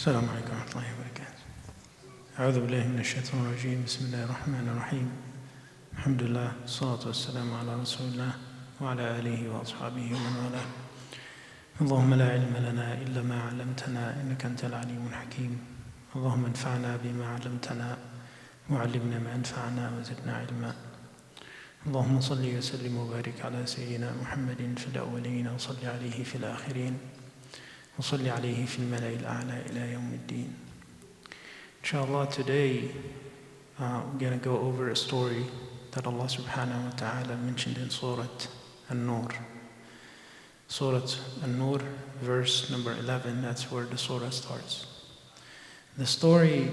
السلام عليكم ورحمة الله وبركاته. أعوذ بالله من الشيطان الرجيم. بسم الله الرحمن الرحيم. الحمد لله والصلاة والسلام على رسول الله وعلى آله وأصحابه ومن والاه. اللهم لا علم لنا إلا ما علمتنا إنك أنت العليم الحكيم. اللهم انفعنا بما علمتنا وعلمنا ما ينفعنا وزدنا علما. اللهم صل وسلم وبارك على سيدنا محمد في الأولين وصل عليه في الآخرين وصل عليه في الملأ الأعلى إلى يوم الدين. Inshallah, today we're going to go over a story that Allah subhanahu wa ta'ala mentioned in Surah An-Nur. Surah An-Nur, verse number 11, that's where the surah starts. The story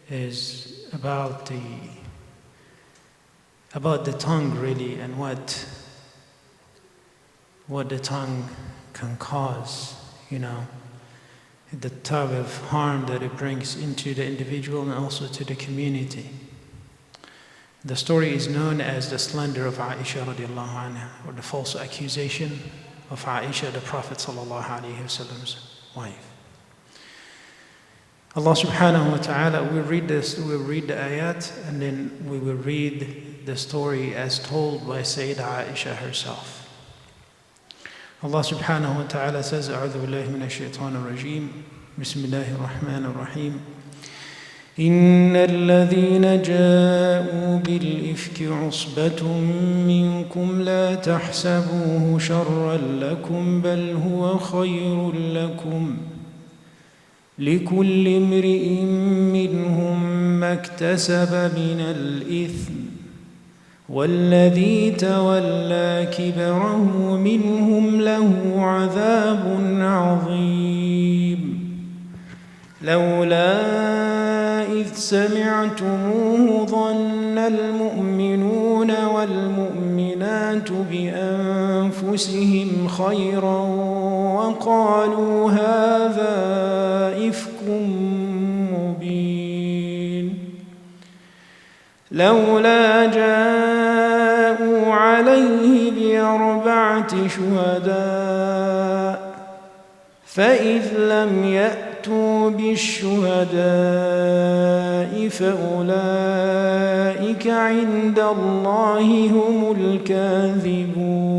is about the tongue really, and what the tongue can cause, the type of harm that it brings into the individual and also to the community. The story is known as the slander of Aisha radiallahu anha, or the false accusation of Aisha, the Prophet sallallahu alaihi wasallam's wife. Allah subhanahu wa ta'ala, we'll read the ayat, and then we will read the story as told by Sayyidah Aisha herself. Allah subhanahu wa ta'ala says, أعوذ بالله من الشيطان الرجيم بسم الله الرحمن الرحيم إن الذين جاءوا بالإفك عصبة منكم لا تحسبوه شرا لكم بل هو خير لكم لكل امرئ منهم ما اكتسب من الإثم والذي تولى كبره منهم له عذاب عظيم لولا إذ سمعتموه ظن المؤمنون والمؤمنات بأنفسهم خيرا وقالوا هذا إفك مبين لولا جاءوا عليه بأربعة شهداء فإذ لم يأتوا بالشهداء فأولئك عند الله هم الكاذبون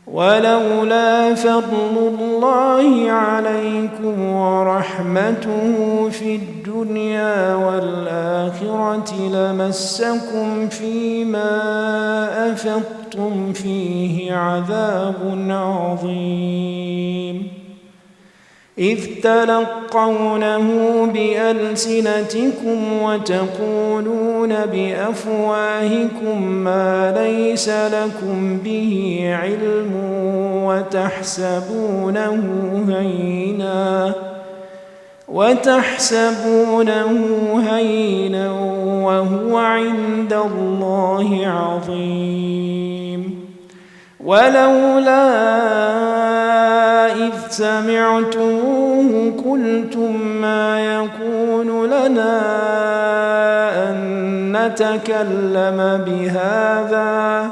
ولولا فضل الله عليكم ورحمته في الدنيا والآخرة لمسكم فيما أفضتم فيه عذاب عظيم إذ تلقونه بألسنتكم وتقولون بأفواهكم ما ليس لكم به علم وتحسبونه هينا وهو عند الله عظيم ولولا إذ سمعتموه قلتم ما يكون لنا أن نتكلم بهذا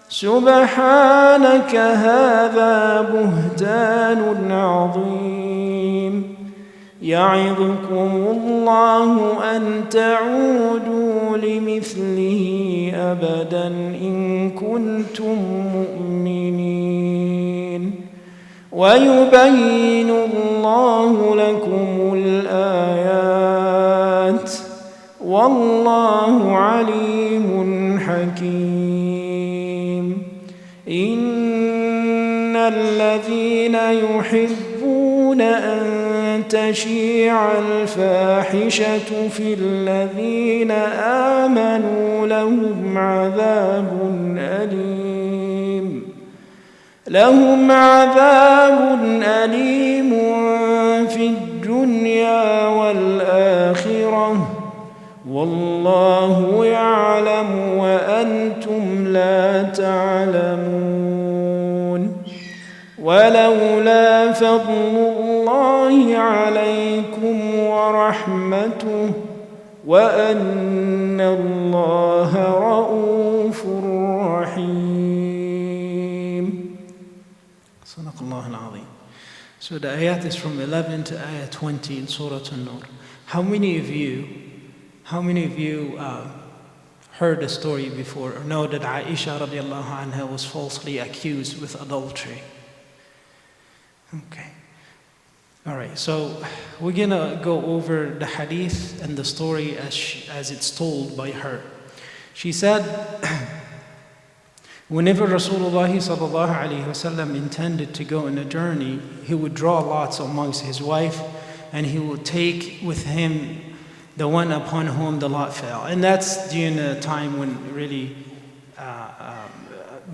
سبحانك هذا بهتان عظيم يعظكم الله أن تعودوا لمثله أبدا إن كنتم مؤمنين ويبين الله لكم الآيات والله عليم حكيم إن الذين يحبون أن تشيع الفاحشة في الذين آمنوا لهم عذاب أليم في الدنيا والآخرة والله يعلم وأنتم لا تعلمون ولولا فضل الله عليكم ورحمته وأن الله رؤوف رحيم. صدق الله العظيم. So the ayat is from 11 to ayat 20 in Surah An-Nur. How many of you heard a story before or know that Aisha radiallahu anha was falsely accused with adultery? Okay. All right, so we're gonna go over the hadith and the story as it's told by her. She said, whenever Rasulullah sallallahu alaihi wasallam intended to go on a journey, he would draw lots amongst his wife, and he would take with him the one upon whom the lot fell. And that's during a time when really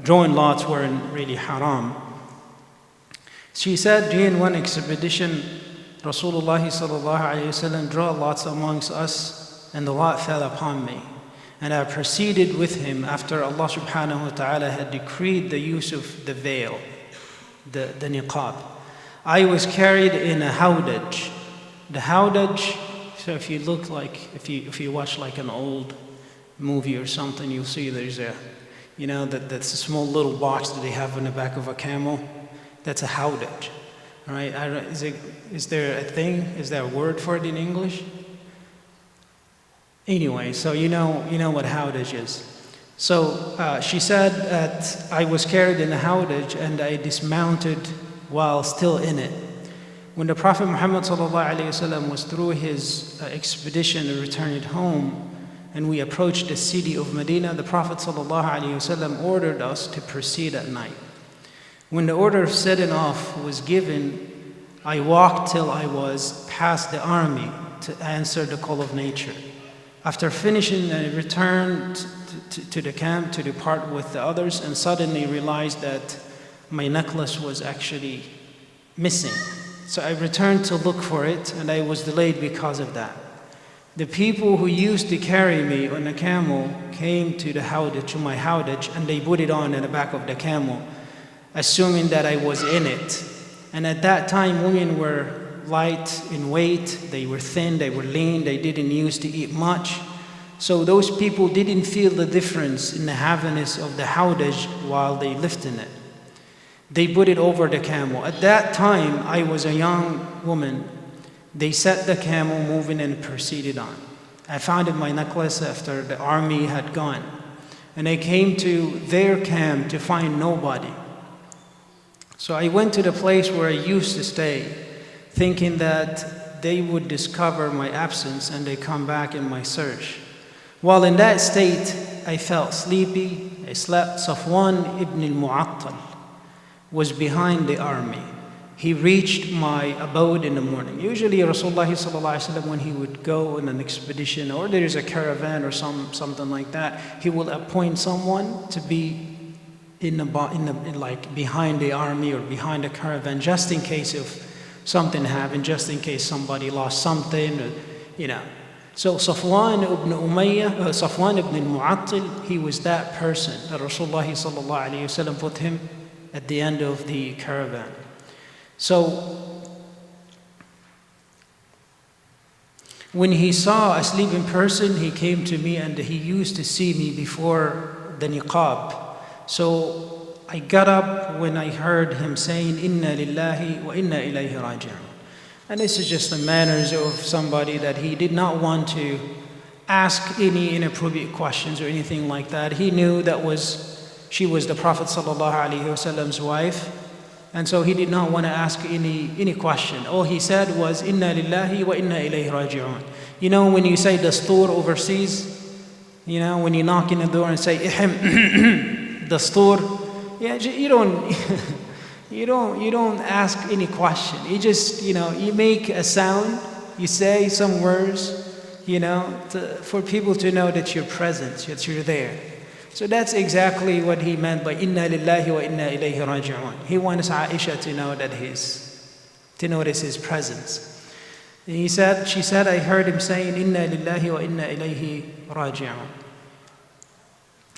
drawing lots weren't really haram. She said, during one expedition, Rasulullah sallallahu alaihi wasallam drew lots amongst us, and the lot fell upon me. And I proceeded with him after Allah subhanahu wa ta'ala had decreed the use of the veil, the niqab. I was carried in a hawdaj. The hawdaj, so if you look like, if you watch like an old movie or something, you'll see there's that's a small little box that they have on the back of a camel. That's a hawdaj. All right, is there a word for it in English? Anyway, so you know what hawdaj is. So she said that I was carried in a hawdaj and I dismounted while still in it. When the Prophet Muhammad ﷺ was through his expedition and returned home, and we approached the city of Medina, the Prophet ﷺ ordered us to proceed at night. When the order of setting off was given, I walked till I was past the army to answer the call of nature. After finishing, I returned to the camp to depart with the others, and suddenly realized that my necklace was actually missing. So I returned to look for it, and I was delayed because of that. The people who used to carry me on a camel came to my hawdaj, and they put it on in the back of the camel, assuming that I was in it. And at that time, women were light in weight, they were thin, they were lean, they didn't used to eat much. So those people didn't feel the difference in the heaviness of the hawdaj while they lifted it. They put it over the camel. At that time, I was a young woman. They set the camel moving and proceeded on. I found my necklace after the army had gone. And I came to their camp to find nobody. So I went to the place where I used to stay, thinking that they would discover my absence and they come back in my search. While in that state, I felt sleepy. I slept. Safwan ibn al-Mu'attal was behind the army. He reached my abode in the morning. Usually Rasulullah sallallahu alaihi wasallam, when he would go on an expedition or there is a caravan or something like that, he will appoint someone to be like behind the army or behind the caravan, just in case if something happened, just in case somebody lost something, or, So Safwan ibn al-Mu'attal, he was that person that Rasulullah sallallahu alaihi wasallam put him at the end of the caravan. So when he saw a sleeping person, he came to me, and he used to see me before the niqab. So I got up when I heard him saying, "Inna lillahi wa inna ilayhi raji'un." And this is just the manners of somebody that he did not want to ask any inappropriate questions or anything like that. He knew she was the Prophet sallallahu alaihi wasallam's wife, and so he did not want to ask any question. All he said was, "Inna lillahi wa inna ilayhi raji'un." When you say dastur overseas, when you knock in the door and say "Ihm," dastur, you don't ask any question. You just you make a sound, you say some words, for people to know that you're present, that you're there. So that's exactly what he meant by "Inna lillahi wa inna ilayhi raji'un." He wants Aisha to know to notice his presence. And she said, I heard him saying, "Inna lillahi wa inna ilayhi raji'un."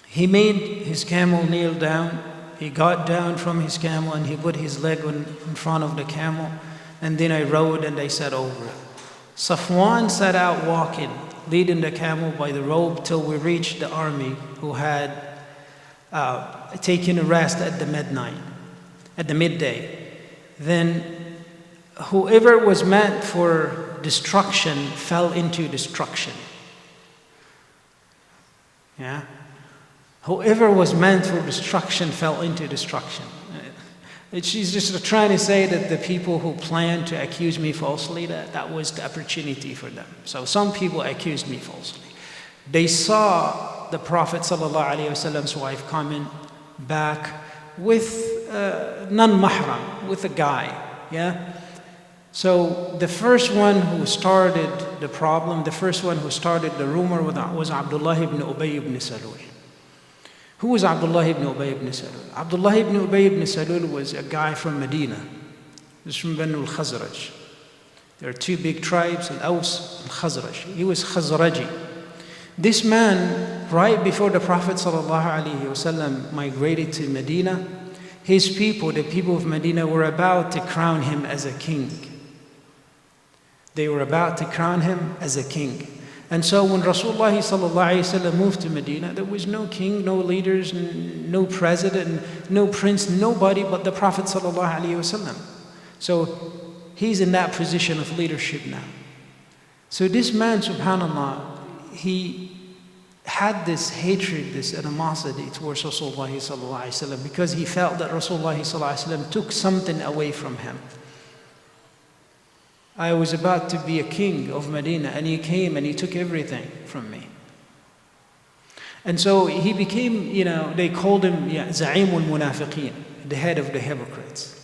He made his camel kneel down. He got down from his camel and he put his leg in front of the camel. And then I rode and I sat over. Safwan set out walking, leading the camel by the robe till we reached the army, who had taken a rest at the midday. Then whoever was meant for destruction fell into destruction. Yeah? Whoever was meant for destruction fell into destruction. She's just trying to say that the people who planned to accuse me falsely, that was the opportunity for them. So some people accused me falsely. They saw the Prophet ﷺ's wife coming back with non-mahram, with a guy. Yeah. So the first one who started the problem, the first one who started the rumor was Abdullah ibn Ubay ibn Salul. Who was Abdullah ibn Ubay ibn Salul? Abdullah ibn Ubay ibn Salul was a guy from Medina. He was from Banu al-Khazraj. There are two big tribes, Al-Aws and Khazraj. He was Khazraji. This man, right before the Prophet ﷺ migrated to Medina, his people, the people of Medina, were about to crown him as a king. They were about to crown him as a king. And so when Rasulullah ﷺ moved to Medina, there was no king, no leaders, no president, no prince, nobody but the Prophet ﷺ. So he's in that position of leadership now. So this man, subhanAllah, he had this hatred, this animosity towards Rasulullah ﷺ because he felt that Rasulullah ﷺ took something away from him. I was about to be a king of Medina, and he came and he took everything from me. And so he became, they called him Za'imul Munafiqeen, the head of the hypocrites.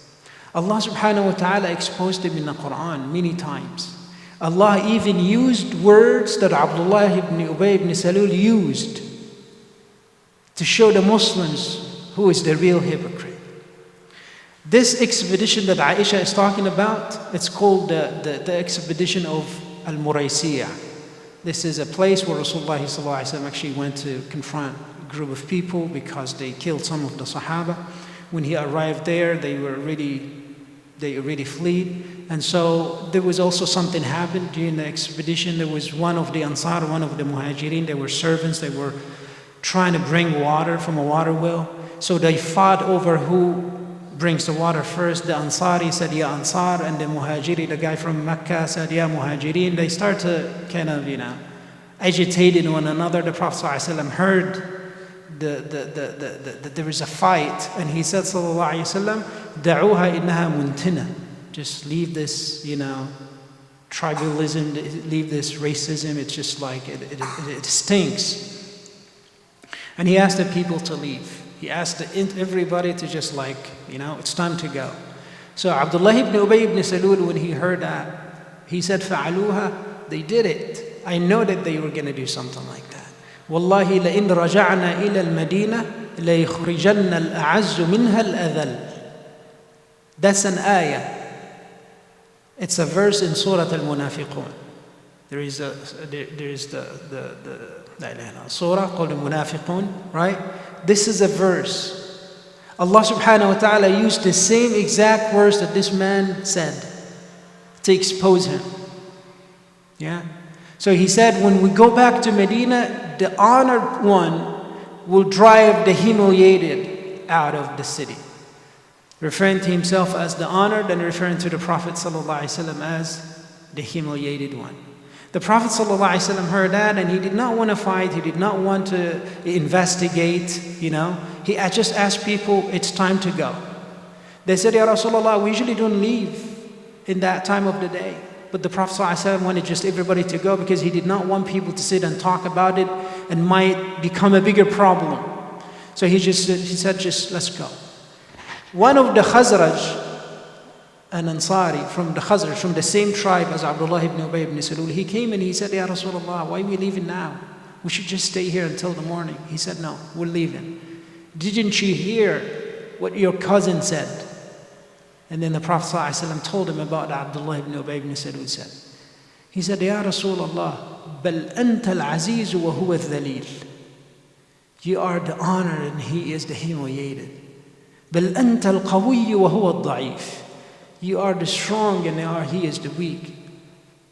Allah subhanahu wa ta'ala exposed him in the Quran many times. Allah even used words that Abdullah ibn Ubay ibn Salul used to show the Muslims who is the real hypocrite. This expedition that Aisha is talking about, it's called the expedition of Al-Muraysiyah. This is a place where Rasulullah ﷺ actually went to confront a group of people because they killed some of the Sahaba. When he arrived there, they already fled. And so there was also something happened during the expedition. There was one of the Ansar, one of the Muhajirin, they were servants, they were trying to bring water from a water well. So they fought over who brings the water first. The Ansari said, Ya Ansar, and the Muhajiri, the guy from Mecca, said, Ya Muhajirin. They start to kind of, agitate one another. The Prophet ﷺ heard that there is a fight, and he said, Sallallahu Alaihi Wasallam, Da'uha innaha muntina. Just leave this, tribalism, leave this racism. It's just like, it stinks. And he asked the people to leave. He asked everybody to just it's time to go. So Abdullah ibn Ubay ibn Salul, when he heard that, he said, فَعَلُوهَا, they did it. I know that they were going to do something like that. وَاللَّهِ لَإِنْ رَجَعْنَا إِلَى الْمَدِينَةِ لَيُخْرِجَنَّ الْأَعَزُّ مِنْهَا الْأَذَلُّ. That's an ayah. It's a verse in Surah Al-Munafiqun. There is the surah called Al-Munafiqun, right? This is a verse. Allah subhanahu wa ta'ala used the same exact words that this man said to expose him. Yeah? So he said, when we go back to Medina, the honored one will drive the humiliated out of the city. Referring to himself as the honored and referring to the Prophet ﷺ as the humiliated one. The Prophet ﷺ heard that, and he did not want to fight, he did not want to investigate, He just asked people, it's time to go. They said, Ya Rasulullah, we usually don't leave in that time of the day. But the Prophet ﷺ wanted just everybody to go because he did not want people to sit and talk about it and might become a bigger problem. So he said, let's go. One of the Khazraj, an Ansari from the Khazraj, from the same tribe as Abdullah ibn Ubay ibn Salul, he came and he said, Ya Rasulullah, why are we leaving now? We should just stay here until the morning. He said, no, we're leaving. Didn't you hear what your cousin said? And then the Prophet ﷺ told him about Abdullah ibn Ubay ibn Salul said. He said, Ya Rasulullah, bal anta al-aziz wa huwa al-dhalil. You are the honored and he is the humiliated. بل أنت القوي وهو الضعيف. You are the strong and he is the weak.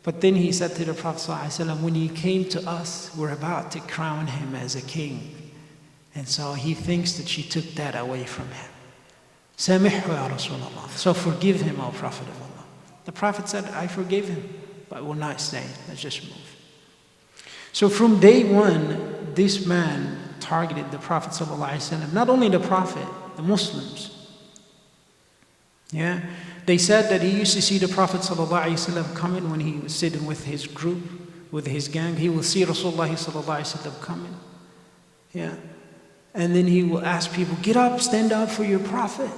But then he said to the Prophet ﷺ, when he came to us, we're about to crown him as a king. And so he thinks that she took that away from him. سامحه يا رسول الله. So forgive him, O Prophet of Allah. The Prophet said, I forgave him, but will not stay. Let's just move. So from day one, this man targeted the Prophet ﷺ. Not only the Prophet, the Muslims. Yeah, they said that he used to see the Prophet ﷺ coming when he was sitting with his group, with his gang. He will see Rasulullah ﷺ coming. Yeah, and then he will ask people, get up, stand up for your Prophet.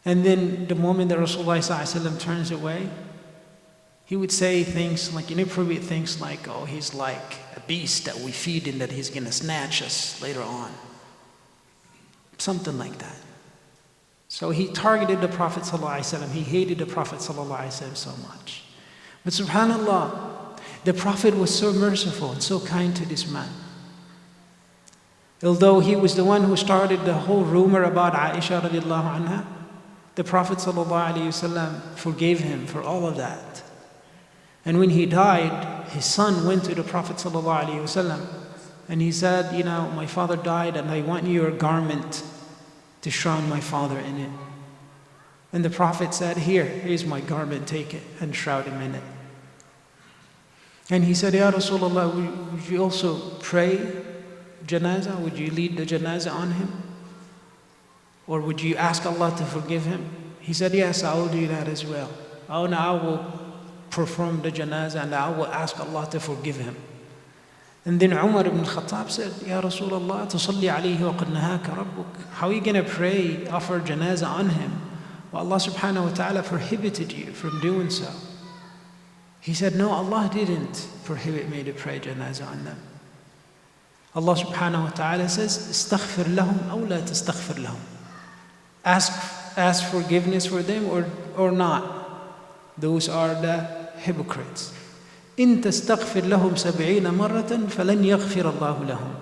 And then the moment that Rasulullah ﷺ turns away, he would say things like, inappropriate things like, oh, he's like a beast that we feed and that he's going to snatch us later on. Something like that. So he targeted the Prophet ﷺ. He hated the Prophet ﷺ so much. But subhanAllah, the Prophet was so merciful and so kind to this man. Although he was the one who started the whole rumor about Aisha radiallahu anha, the Prophet ﷺ forgave him for all of that. And when he died, his son went to the Prophet ﷺ and he said, my father died and I want your garment to shroud my father in it. And the Prophet said, here's my garment, take it and shroud him in it. And he said, Ya Rasulullah, would you also pray janazah? Would you lead the janazah on him? Or would you ask Allah to forgive him? He said, yes, I will do that as well. Oh, now I will perform the janazah and I will ask Allah to forgive him. And then Umar ibn Khattab said, Ya Rasulullah, tusalli alayhi wa qad nahaka rabbuk. How are you going to pray, offer janazah on him? Well, Allah subhanahu wa ta'ala prohibited you from doing so. He said, no, Allah didn't prohibit me to pray janazah on them. Allah subhanahu wa ta'ala says, istaghfir lahum aw la tastaghfir lahum. Ask forgiveness for them or not. Those are the hypocrites. إن تستغفر لهم 70 مرة فلن يغفر الله لهم.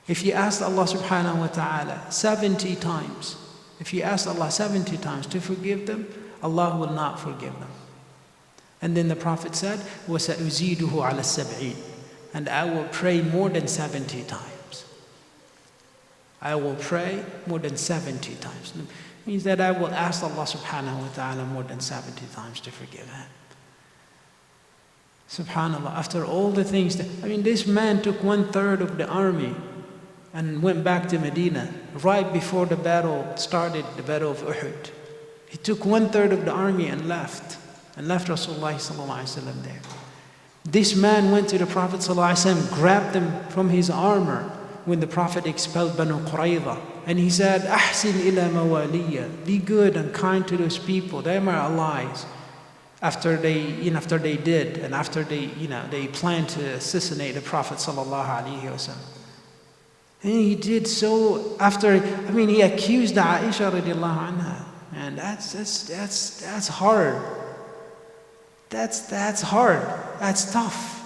If you ask Allah subhanahu wa ta'ala 70 times, if you ask Allah 70 times to forgive them, Allah will not forgive them. And then the Prophet said, وَسَأُزِيدُهُ عَلَى السَّبْعِينَ. And I will pray more than 70 times. I will pray more than 70 times. It means that I will ask Allah subhanahu wa ta'ala more than 70 times to forgive him. Subhanallah, after all the things this man took 1/3 of the army and went back to Medina right before the battle started, the battle of Uhud. He took 1/3 of the army and left Rasulullah sallallahu alaihi wasallam there. This man went to the Prophet sallallahu alaihi wasallam, grabbed him from his armor when the Prophet expelled Banu Qurayza, and he said, "Ahsin ila mawaliya, be good and kind to those people. They are my allies." After they did, and after they planned to assassinate the Prophet sallallahu alaihi wasallam. And he did so after, he accused Aisha radiallahu anha. And that's hard. That's hard. That's tough.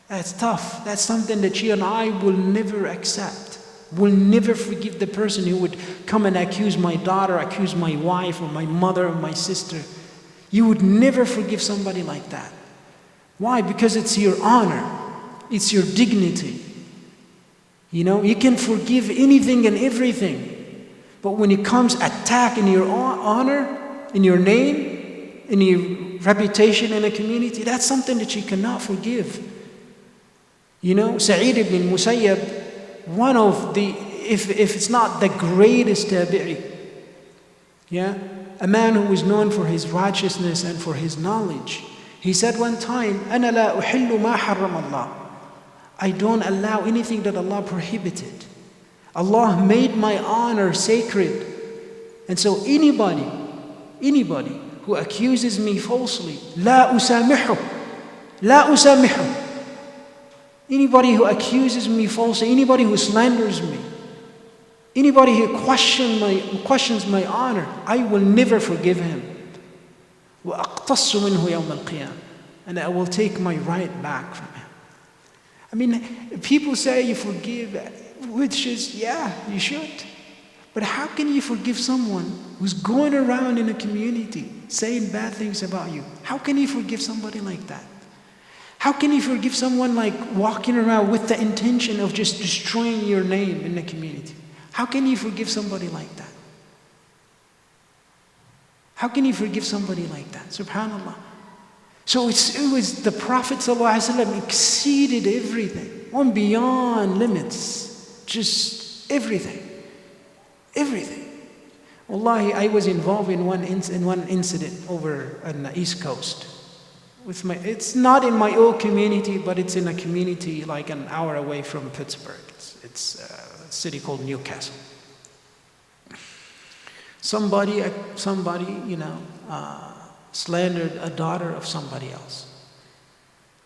That's tough. That's something that you and I will never accept. We'll never forgive the person who would come and accuse my daughter, accuse my wife, or my mother, or my sister. You would never forgive somebody like that. Why? Because it's your honor. It's your dignity. You can forgive anything and everything. But when it comes attacking your honor, in your name, in your reputation in a community, that's something that you cannot forgive. Sa'id ibn Musayyab, one of the, if it's not the greatest tabi'i, a man who was known for his righteousness and for his knowledge. He said one time, أَنَا لَا أُحِلُّ مَا حَرَّمَ اللَّهُ. I don't allow anything that Allah prohibited. Allah made my honor sacred. And so anybody who accuses me falsely, لَا أُسَامِحُ. Anybody who accuses me falsely, anybody who slanders me, anybody who questions my honor, I will never forgive him. وَأَقْتَصُّ مِنْهُ يَوْمَ الْقِيَامَةِ. And I will take my right back from him. People say you forgive, which is, you should. But how can you forgive someone who's going around in a community saying bad things about you? How can you forgive somebody like that? How can you forgive someone like walking around with the intention of just destroying your name in the community? How can you forgive somebody like that? How can you forgive somebody like that? Subhanallah. So it was the Prophet ﷺ exceeded everything, went beyond limits, just everything. Everything. Wallahi, I was involved in one incident over on the East Coast. It's not in my old community, but it's in a community like an hour away from Pittsburgh. It's a city called Newcastle. Somebody, slandered a daughter of somebody else.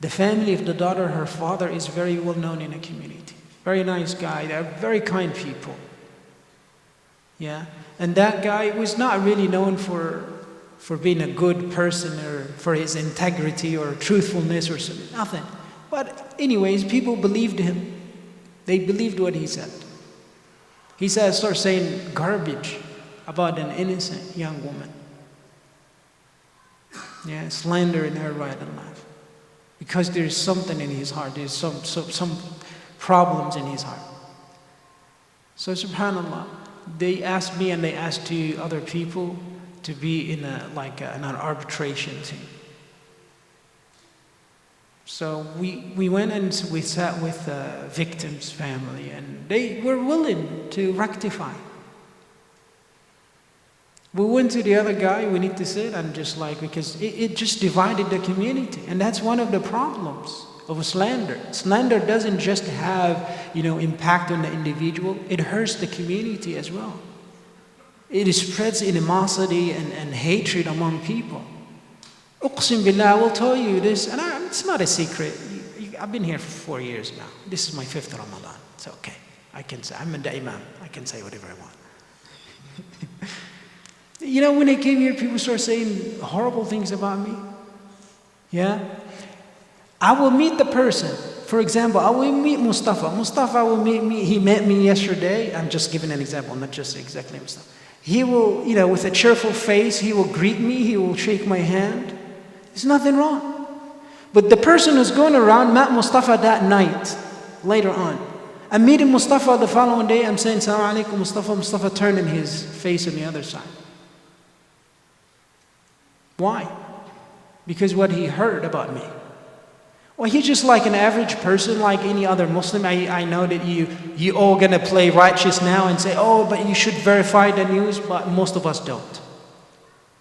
The family of the daughter, her father, is very well known in the community. Very nice guy. They're very kind people. Yeah, and that guy was not really known for being a good person or for his integrity or truthfulness or something, nothing. But anyways, people believed him. They believed what he said. He started saying garbage about an innocent young woman. Yeah, slandering her right and left. Because there's something in his heart. There's some problems in his heart. So subhanallah, they asked me and they asked two other people to be in an arbitration team. So we went and we sat with the victim's family and they were willing to rectify. We went to the other guy, we need to sit and because it just divided the community. And that's one of the problems of slander. Slander doesn't just have, impact on the individual, it hurts the community as well. It spreads animosity and hatred among people. Uqsim billah, I will tell you this, and it's not a secret. I've been here for 4 years now. This is my 5th Ramadan. It's okay. I can say, I'm the imam. I can say whatever I want. When I came here, people started saying horrible things about me. Yeah? I will meet the person. For example, I will meet Mustafa. Mustafa will meet me. He met me yesterday. I'm just giving an example, not just exactly Mustafa. He will, with a cheerful face, he will greet me. He will shake my hand. There's nothing wrong. But the person who's going around met Mustafa that night, later on. I'm meeting Mustafa the following day. I'm saying, Assalamu alaikum, Mustafa. Mustafa turning his face on the other side. Why? Because what he heard about me. Well, he's just like an average person, like any other Muslim. I know that you all gonna play righteous now and say, oh, but you should verify the news, but most of us don't.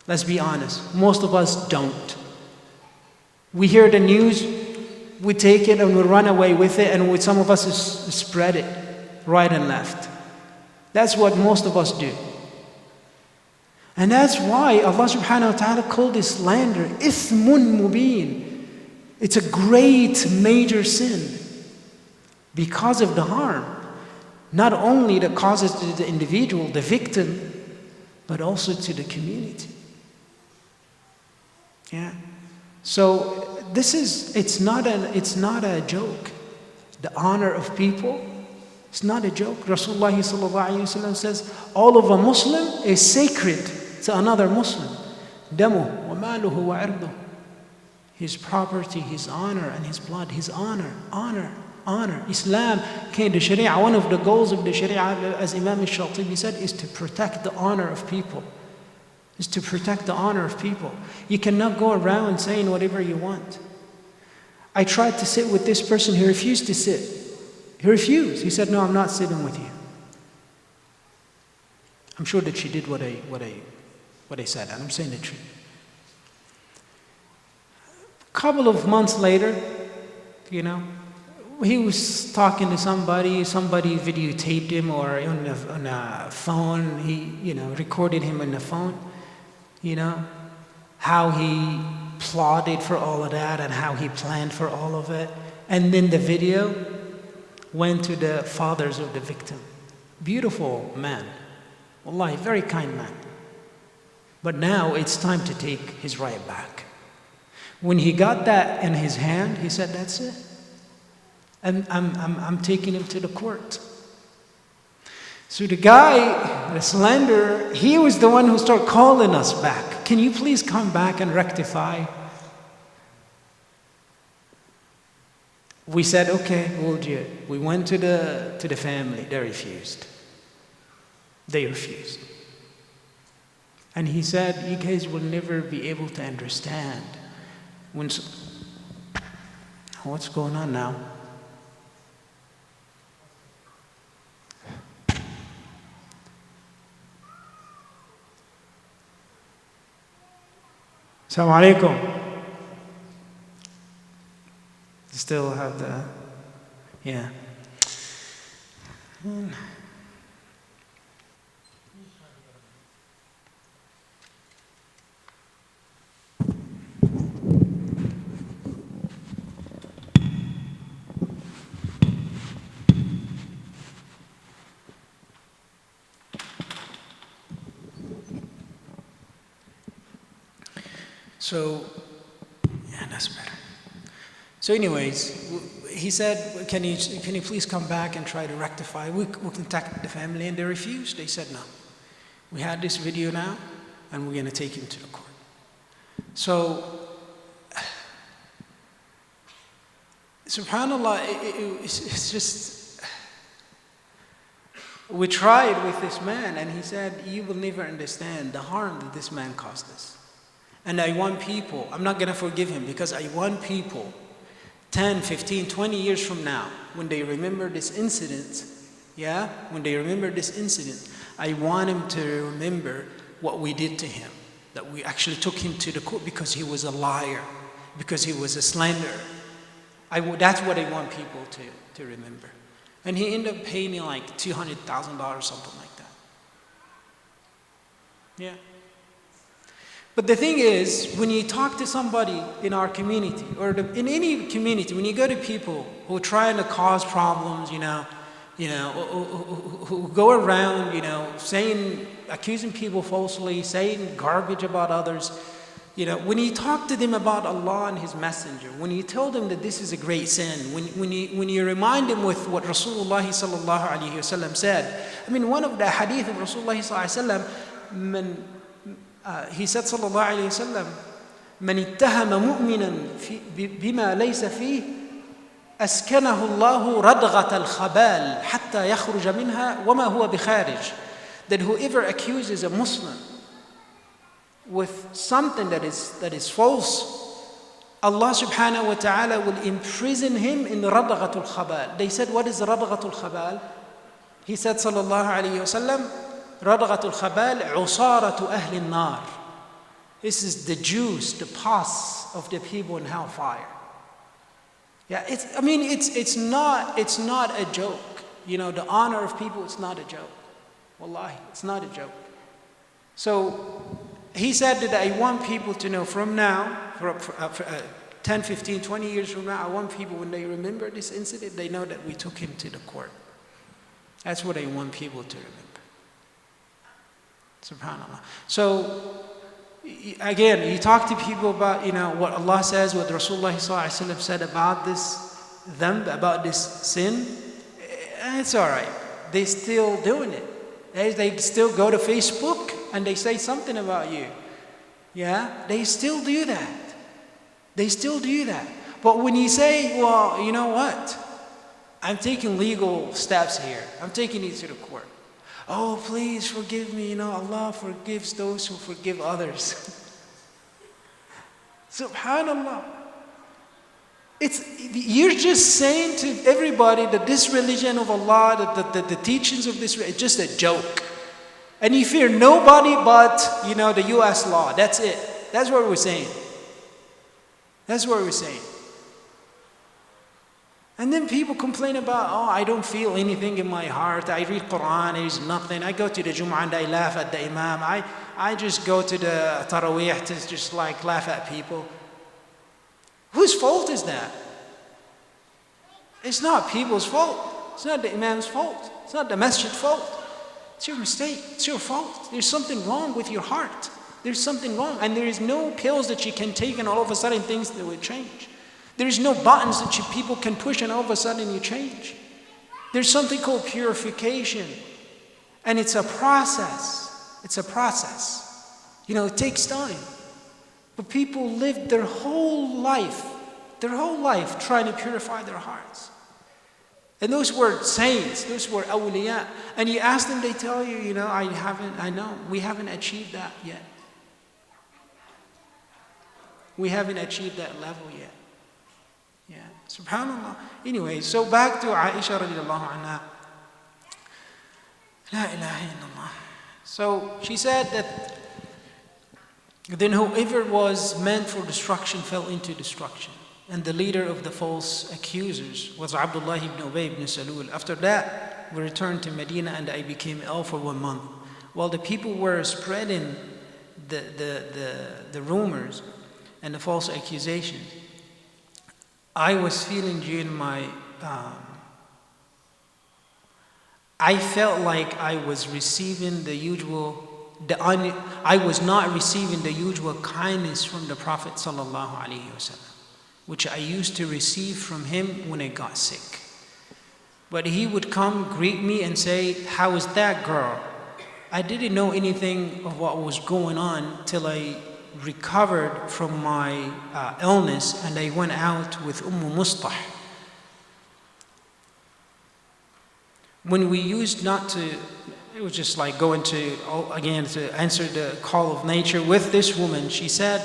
Let's be honest, most of us don't. We hear the news, we take it and we run away with it, and some of us spread it right and left. That's what most of us do. And that's why Allah subhanahu wa ta'ala called this slander ithmun mubin. It's a great major sin because of the harm. Not only that causes to the individual, the victim, but also to the community. Yeah. So it's not a joke. The honor of people, it's not a joke. Rasulullah sallallahu alayhi wa sallam says, all of a Muslim is sacred to another Muslim. Damu wa maluhu wa irduh. His property, his honor, and his blood. His honor. Islam came to Sharia. One of the goals of the Sharia, as Imam al-Shatibi said, is to protect the honor of people. You cannot go around saying whatever you want. I tried to sit with this person, he refused to sit. He refused. He said, no, I'm not sitting with you. I'm sure that she did what I said, and I'm saying the truth. A couple of months later, he was talking to somebody videotaped him or on a phone, he recorded him on the phone, how he plotted for all of that and how he planned for all of it. And then the video went to the fathers of the victim. Beautiful man. Wallahi, very kind man. But now it's time to take his right back. When he got that in his hand, he said, that's it. And I'm taking him to the court. So the guy, the slanderer, he was the one who started calling us back. Can you please come back and rectify? We said, okay, we'll do it. We went to the family. They refused. And he said, you guys will never be able to understand when... What's going on now? Assalamu alaikum. Still have the... Yeah. So, yeah, that's better. So anyways, he said, can you please come back and try to rectify? We contacted the family and they refused. They said no. We had this video now and we're going to take him to the court. So, subhanAllah, it's just, we tried with this man and he said, you will never understand the harm that this man caused us. And I want people, I'm not going to forgive him because I want people 10, 15, 20 years from now, when they remember this incident, when they remember this incident, I want him to remember what we did to him, that we actually took him to the court because he was a liar, because he was a slanderer. That's what I want people to remember. And he ended up paying me like $200,000, something like that. Yeah. But the thing is, when you talk to somebody in our community, or in any community, when you go to people who are trying to cause problems, who go around, accusing people falsely, saying garbage about others, when you talk to them about Allah and His Messenger, when you tell them that this is a great sin, when you remind them with what Rasulullah sallallahu alaihi wasallam said, one of the hadith of Rasulullah sallallahu alaihi wasallam, he said sallallahu alayhi wa sallam, من اتهم مؤمنا بما ليس فيه أسكنه الله ردغة الخبال حتى يخرج منها وما هو بخارج. That whoever accuses a Muslim with something that is false, Allah subhanahu wa ta'ala will imprison him in ردغة الخبال. They said, what is ردغة الخبال? He said sallallahu alayhi wa sallam, رَضْغَةُ الْخَبَالِ عُصَارَةُ أَهْلِ النَّارِ. This is the juice, the pus of the people in hellfire. Yeah, it's not a joke. The honor of people, it's not a joke. Wallahi, it's not a joke. So he said that I want people to know from now, for 10, 15, 20 years from now, I want people, when they remember this incident, they know that we took him to the court. That's what I want people to remember. SubhanAllah. So, again, you talk to people about, what Allah says, what Rasulullah ﷺ said about this dhanb, about this sin. It's all right. They're still doing it. They still go to Facebook and they say something about you. Yeah? They still do that. They still do that. But when you say, well, you know what? I'm taking legal steps here. I'm taking it to the court. Oh, please forgive me. Allah forgives those who forgive others. Subhanallah. You're just saying to everybody that this religion of Allah, the teachings of this, is just a joke. And you fear nobody but, the US law. That's it. That's what we're saying. That's what we're saying. And then people complain about, I don't feel anything in my heart. I read Quran, there's nothing. I go to the Jum'ah and I laugh at the Imam. I just go to the Taraweeh to just laugh at people. Whose fault is that? It's not people's fault. It's not the Imam's fault. It's not the masjid's fault. It's your mistake. It's your fault. There's something wrong with your heart. There's something wrong. And there is no pills that you can take and all of a sudden things that will change. There is no buttons that people can push and all of a sudden you change. There's something called purification. And it's a process. It's a process. It takes time. But people live their whole life trying to purify their hearts. And those were saints, those were awliya. And you ask them, they tell you, we haven't achieved that yet. We haven't achieved that level yet. Yeah, subhanAllah. Anyway, so back to Aisha radiallahu anha. La ilaha illallah. So she said that then whoever was meant for destruction fell into destruction. And the leader of the false accusers was Abdullah ibn Ubay ibn Salul. After that, we returned to Medina and I became ill for 1 month. While the people were spreading the rumors and the false accusations, I was feeling during my, I felt like I was receiving I was not receiving the usual kindness from the Prophet sallallahu alaihi wasallam, which I used to receive from him when I got sick. But he would come greet me and say, "How is that girl?" I didn't know anything of what was going on till I recovered from my illness and I went out with Mustah. When we used not to, it was just like going to, again, to answer the call of nature with this woman. She said,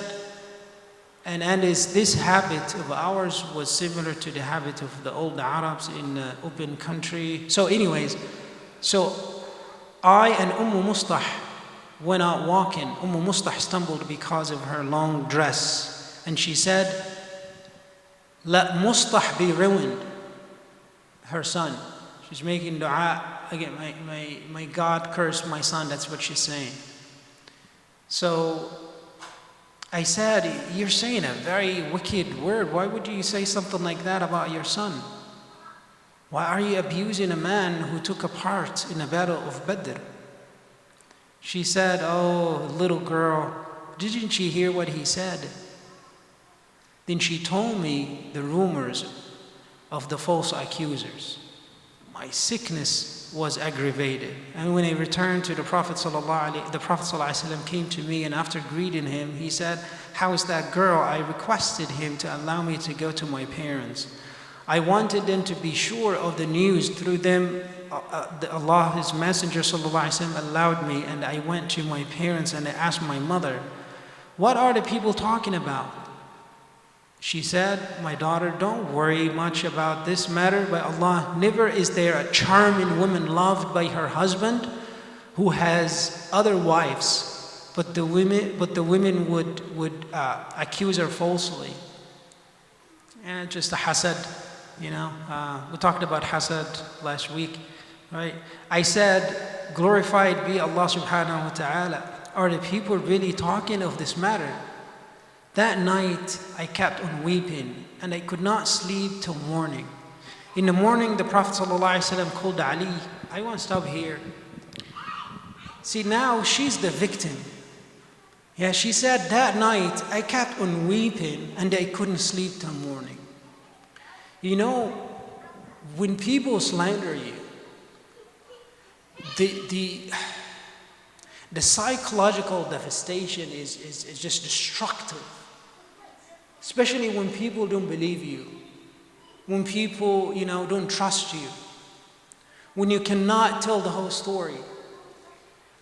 and this habit of ours was similar to the habit of the old Arabs in the open country. So anyways, I and Mustah went out walking. Mustah stumbled because of her long dress. And she said, "Let Mustah be ruined," her son. She's making dua, again, may God curse my son, that's what she's saying. So I said, "You're saying a very wicked word. Why would you say something like that about your son? Why are you abusing a man who took a part in the battle of Badr?" She said, "Oh, little girl, didn't you hear what he said?" Then she told me the rumors of the false accusers. My sickness was aggravated. And when I returned to the Prophet ﷺ came to me, and after greeting him, he said, "How is that girl?" I requested him to allow me to go to my parents. I wanted them to be sure of the news through them. Allah, His Messenger ﷺ allowed me, and I went to my parents and I asked my mother, "What are the people talking about?" She said, "My daughter, don't worry much about this matter. By Allah, never is there a charming woman loved by her husband who has other wives, but the women would accuse her falsely." And just a hasad, we talked about hasad last week, right? I said, "Glorified be Allah subhanahu wa ta'ala. Are the people really talking of this matter?" That night, I kept on weeping, and I could not sleep till morning. In the morning, the Prophet ﷺ called Ali. I won't stop here. See, now she's the victim. Yeah, she said, "That night, I kept on weeping, and I couldn't sleep till morning." When people slander you, the psychological devastation is just destructive. Especially when people don't believe you, when people, don't trust you, when you cannot tell the whole story.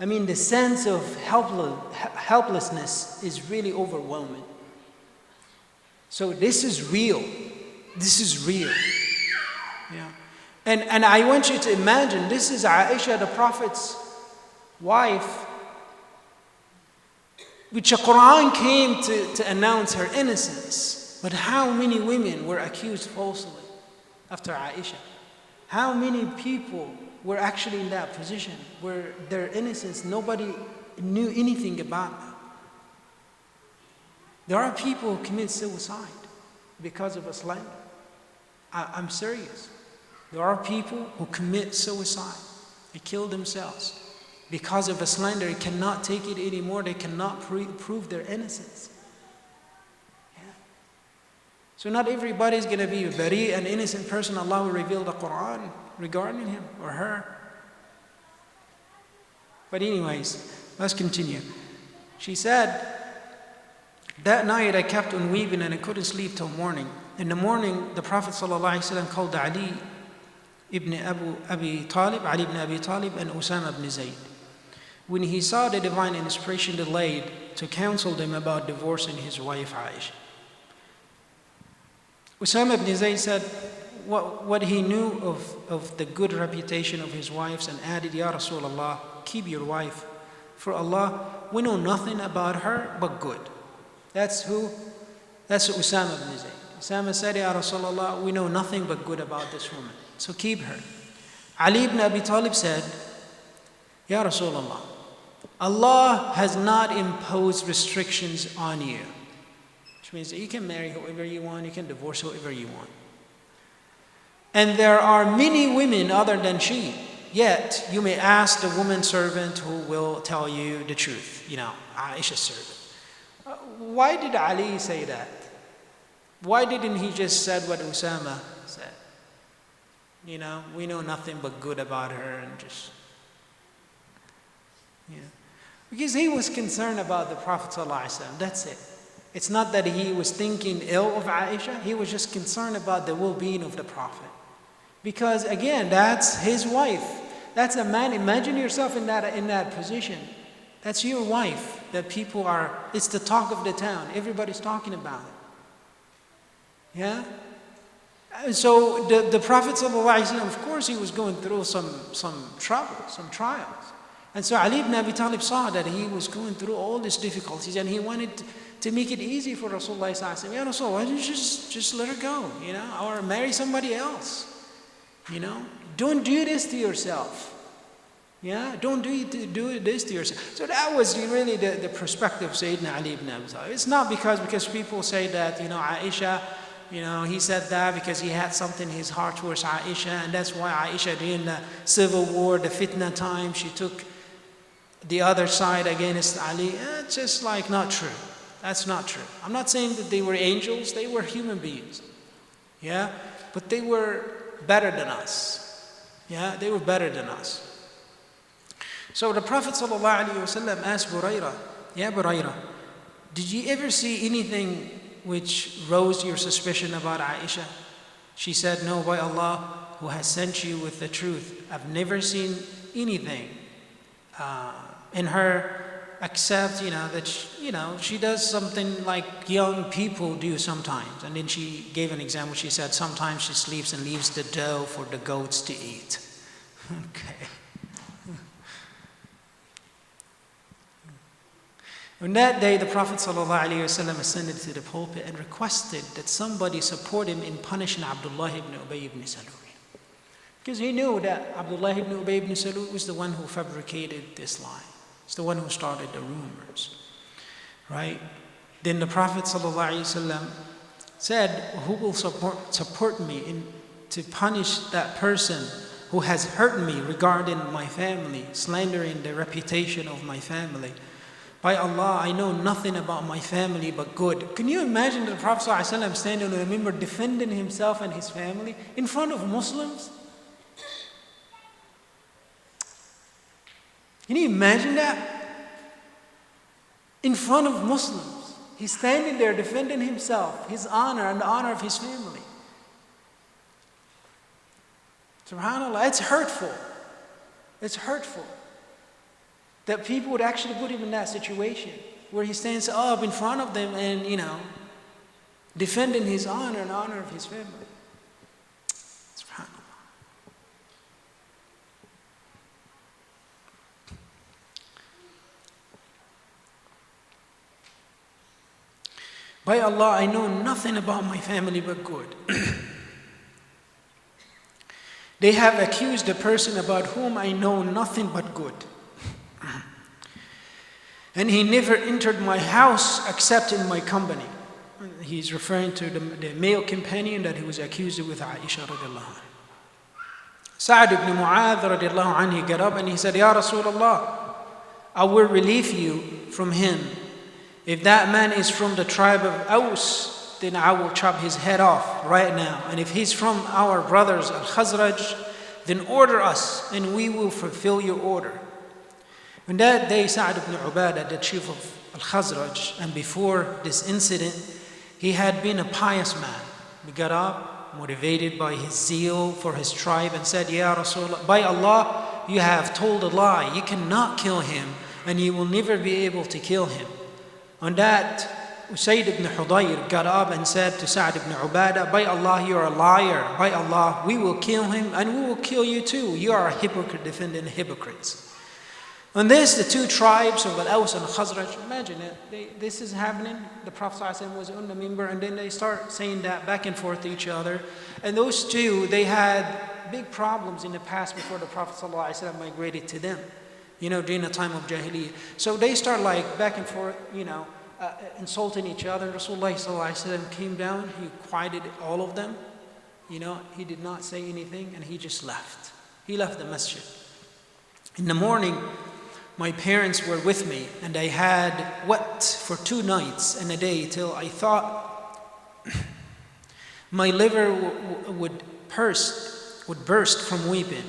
I mean, the sense of helplessness is really overwhelming. So this is real. This is real. Yeah. And I want you to imagine, this is Aisha, the Prophet's wife, which the Quran came to announce her innocence. But how many women were accused falsely after Aisha? How many people were actually in that position where their innocence, nobody knew anything about them? There are people who commit suicide because of a slander. I'm serious. There are people who commit suicide. They kill themselves because of a slander. They cannot take it anymore. They cannot prove their innocence. Yeah. So not everybody is going to be a bari, an innocent person. Allah will reveal the Quran regarding him or her. But anyways, let's continue. She said, "That night I kept on weeping and I couldn't sleep till morning. In the morning, the Prophet ﷺ called Ali. ibn Abi Talib, Ali ibn Abi Talib, and Usama ibn Zayd. When he saw the divine inspiration delayed to counsel them about divorcing his wife Aisha. Usama ibn Zayd said what he knew of the good reputation of his wives and added, Ya Rasulullah, keep your wife. For Allah, we know nothing about her but good. That's who? That's Usama ibn Zayd. Usama said, Ya Rasulullah, we know nothing but good about this woman. So keep her. Ali ibn Abi Talib said, Ya Rasulullah, Allah has not imposed restrictions on you. Which means that you can marry whoever you want, you can divorce whoever you want. And there are many women other than she. Yet, you may ask the woman servant who will tell you the truth. Aisha's servant. Why did Ali say that? Why didn't he just said what Usama said? We know nothing but good about her and just... Because he was concerned about the Prophet ﷺ, that's it. It's not that he was thinking ill of Aisha, he was just concerned about the well-being of the Prophet. Because again, that's his wife. That's a man, imagine yourself in that position. That's your wife, that it's the talk of the town, everybody's talking about it. Yeah? And so the Prophet ﷺ, of course he was going through some trouble, some trials. And so Ali ibn Abi Talib saw that he was going through all these difficulties and he wanted to make it easy for Rasulullah ﷺ. Ya Rasul, why don't you just let her go, or marry somebody else? Don't do this to yourself. Don't do this to yourself. So that was really the perspective of Sayyidina Ali ibn Abi Talib. It's not because people say that, Aisha, he said that because he had something in his heart towards Aisha, and that's why Aisha during the civil war, the fitna time, she took the other side against Ali. It's just not true. That's not true. I'm not saying that they were angels, they were human beings. But they were better than us. They were better than us. So the Prophet ﷺ asked Buraira, Ya Buraira, did you ever see anything which rose your suspicion about Aisha? She said, no, by Allah who has sent you with the truth, I've never seen anything in her except that she does something like young people do sometimes. And then she gave an example. She said sometimes she sleeps and leaves the dough for the goats to eat. Okay. On that day, the Prophet ﷺ ascended to the pulpit and requested that somebody support him in punishing Abdullah ibn Ubay ibn Salul. Because he knew that Abdullah ibn Ubay ibn Salul was the one who fabricated this lie. It's the one who started the rumors. Right? Then the Prophet ﷺ said, who will support me to punish that person who has hurt me regarding my family, slandering the reputation of my family? By Allah, I know nothing about my family but good. Can you imagine the Prophet ﷺ standing on the minbar defending himself and his family in front of Muslims? Can you imagine that? In front of Muslims. He's standing there defending himself, his honor and the honor of his family. SubhanAllah, it's hurtful. It's hurtful that people would actually put him in that situation where he stands up in front of them and, defending his honor and honor of his family. SubhanAllah. By Allah, I know nothing about my family but good. They have accused a person about whom I know nothing but good. And he never entered my house except in my company. He's referring to the male companion that he was accused with Aisha radiallahu anha. Sa'd ibn Mu'adh radiallahu anhu, he got up and he said, Ya Rasulullah, I will relieve you from him. If that man is from the tribe of Aus, then I will chop his head off right now. And if he's from our brothers Al-Khazraj, then order us and we will fulfill your order. On that day, Sa'd ibn Ubadah, the chief of Al-Khazraj, and before this incident, he had been a pious man. He got up, motivated by his zeal for his tribe, and said, Ya Rasulullah, by Allah, you have told a lie. You cannot kill him, and you will never be able to kill him. On that, Usayd ibn Hudayr got up and said to Sa'd ibn Ubadah, by Allah, you are a liar. By Allah, we will kill him, and we will kill you too. You are a hypocrite, defending hypocrites. On this, the two tribes of Al-Aws and Khazraj, imagine it, this is happening. The Prophet ﷺ was on the minbar, and then they start saying that back and forth to each other. And those two, they had big problems in the past before the Prophet ﷺ migrated to them, during the time of Jahiliyyah. So they start like back and forth, insulting each other. And Rasulullah ﷺ came down, he quieted all of them. He did not say anything, and he just left. He left the masjid. In the morning, my parents were with me, and I had wept for 2 nights and a day till I thought my liver would burst from weeping.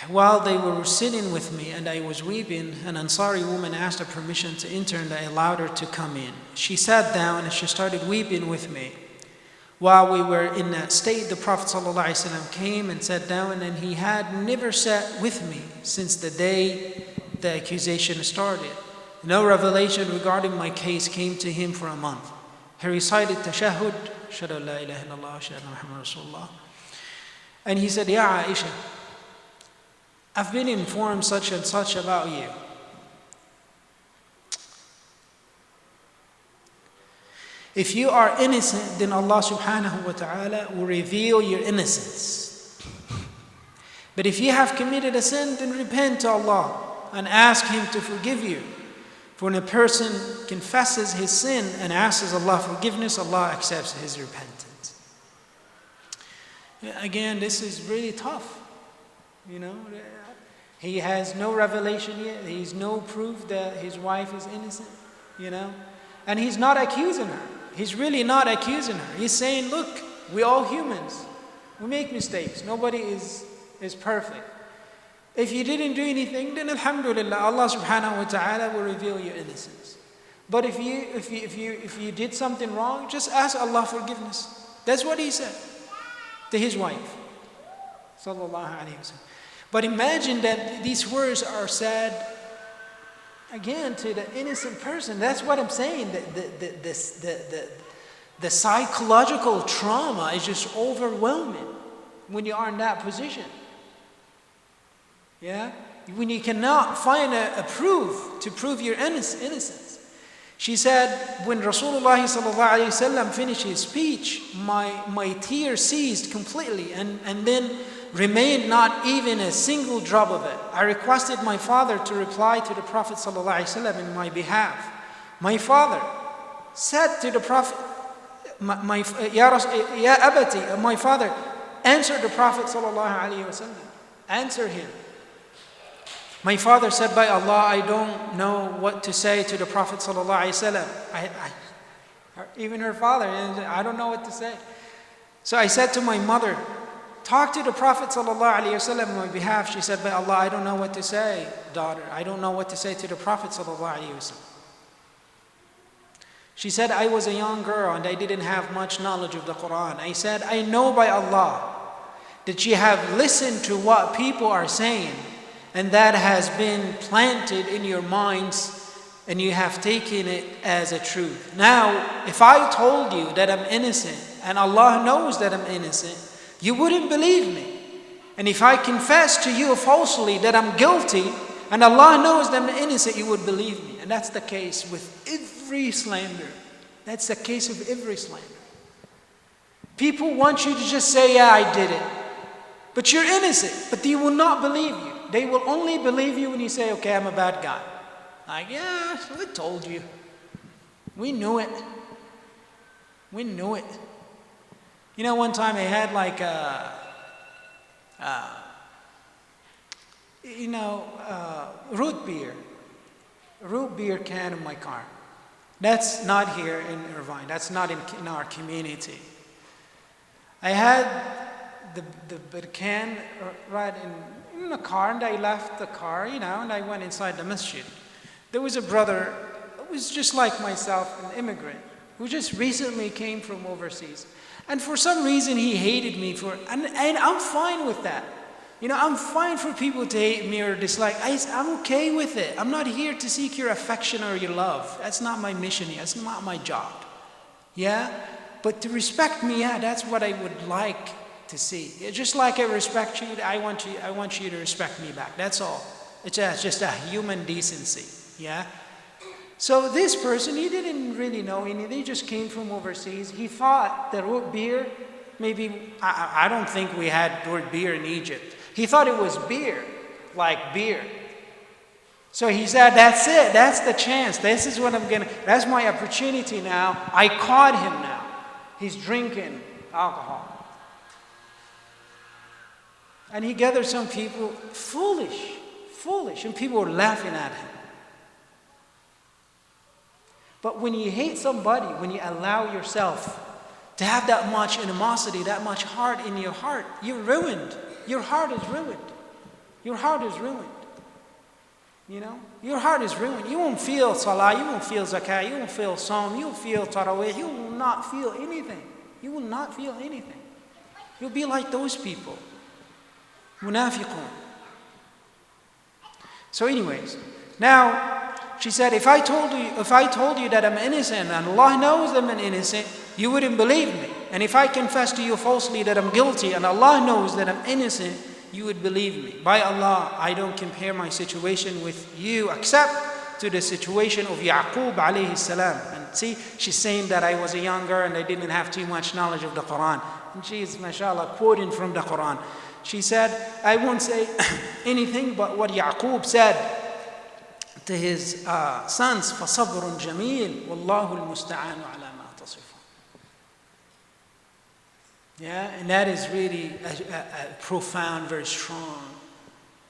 While they were sitting with me and I was weeping, an Ansari woman asked her permission to enter, and I allowed her to come in. She sat down and she started weeping with me. While we were in that state, the Prophet ﷺ came and sat down, and he had never sat with me since the day the accusation started. No revelation regarding my case came to him for a month. He recited tashahhud, Ashhadu la ilaha illallah, Ashhadu anna Muhammadan Rasulullah. And he said, Ya Aisha, I've been informed such and such about you. If you are innocent, then Allah subhanahu wa ta'ala will reveal your innocence. But if you have committed a sin, then repent to Allah and ask Him to forgive you. For when a person confesses his sin and asks Allah forgiveness, Allah accepts his repentance. Again, this is really tough. He has no revelation yet. He's no proof that his wife is innocent. And he's not accusing her. He's really not accusing her. He's saying, look, we're all humans. We make mistakes. Nobody is perfect. If you didn't do anything, then alhamdulillah, Allah subhanahu wa ta'ala will reveal your innocence. But if you did something wrong, just ask Allah forgiveness. That's what he said to his wife. Sallallahu alayhi wa sallam. But imagine that these words are said again to the innocent person. That's what I'm saying. The psychological trauma is just overwhelming when you are in that position. When you cannot find a proof to prove your innocence. She said, when Rasulullah ﷺ finished his speech, my tears ceased completely and then remained not even a single drop of it. I requested my father to reply to the Prophet ﷺ in my behalf. My father said to the Prophet, Ya Abati, my father answered the Prophet ﷺ. Answer him. My father said, by Allah, I don't know what to say to the Prophet ﷺ. Even her father, I don't know what to say. So I said to my mother, talk to the Prophet ﷺ on my behalf. She said, by Allah, I don't know what to say, daughter. I don't know what to say to the Prophet ﷺ. She said, I was a young girl and I didn't have much knowledge of the Quran. I said, I know by Allah that you have listened to what people are saying, and that has been planted in your minds, and you have taken it as a truth. Now, if I told you that I'm innocent, and Allah knows that I'm innocent, you wouldn't believe me. And if I confess to you falsely that I'm guilty, and Allah knows that I'm innocent, you would believe me. And that's the case with every slander. That's the case of every slander. People want you to just say, yeah, I did it. But you're innocent, but they will not believe you. They will only believe you when you say, okay, I'm a bad guy. Like, yeah, I told you. We knew it. We knew it. One time I had like root beer can in my car. That's not here in Irvine. That's not in our community. I had the can right in the car, and I left the car, and I went inside the masjid. There was a brother who was just like myself, an immigrant. who just recently came from overseas. And for some reason he hated me and I'm fine with that. I'm fine for people to hate me or dislike. I'm okay with it. I'm not here to seek your affection or your love. That's not my mission here. That's not my job. Yeah? But to respect me, yeah, that's what I would like to see. Just like I respect you, I want you to respect me back. That's all. It's just a human decency. Yeah? So this person, he didn't really know anything. He just came from overseas. He thought that root beer, maybe, I don't think we had root beer in Egypt. He thought it was beer, like beer. So he said, that's it. That's the chance. This is what that's my opportunity now. I caught him now. He's drinking alcohol. And he gathered some people, foolish, and people were laughing at him. But when you hate somebody, when you allow yourself to have that much animosity, that much heart in your heart, you're ruined. Your heart is ruined. Your heart is ruined. Your heart is ruined. You won't feel salah, you won't feel zakah, you won't feel psalm, you won't feel tarawih, you will not feel anything. You will not feel anything. You'll be like those people. Munafiqun. So anyways, now she said, if I told you that I'm innocent and Allah knows that I'm innocent, you wouldn't believe me. And if I confess to you falsely that I'm guilty and Allah knows that I'm innocent, you would believe me. By Allah, I don't compare my situation with you except to the situation of Yaqub alayhi salam. And see, she's saying that I was a young girl and I didn't have too much knowledge of the Quran. And she is, mashallah, quoting from the Quran. She said, I won't say anything but what Yaqub said to his sons, فَصَبْرٌ جَمِيلٌ وَاللَّهُ الْمُسْتَعَانُ عَلَى مَا تَصِفُونَ. Yeah, and that is really a profound, very strong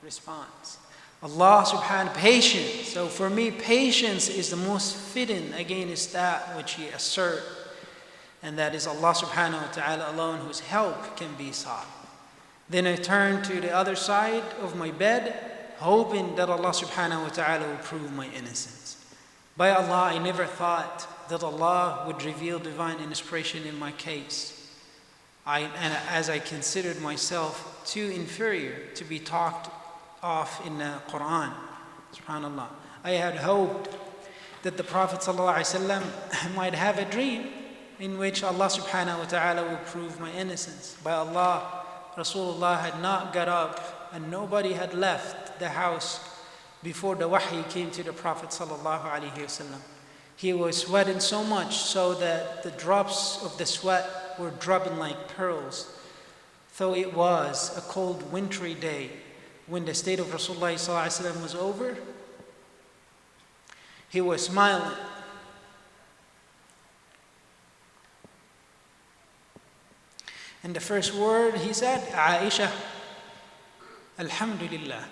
response. Allah subhanahu, patience. So for me, patience is the most fitting against that which you assert. And that is Allah subhanahu wa ta'ala alone whose help can be sought. Then I turned to the other side of my bed, hoping that Allah subhanahu wa ta'ala will prove my innocence. By Allah, I never thought that Allah would reveal divine inspiration in my case. As I considered myself too inferior to be talked off in the Quran. SubhanAllah. I had hoped that the Prophet ﷺ might have a dream in which Allah subhanahu wa ta'ala will prove my innocence. By Allah, Rasulullah had not got up and nobody had left the house before the wahy came to the Prophet ﷺ. He was sweating so much so that the drops of the sweat were dropping like pearls. Though it was a cold wintry day, when the state of Rasulullah ﷺ was over, he was smiling. And the first word he said, Aisha, Alhamdulillah.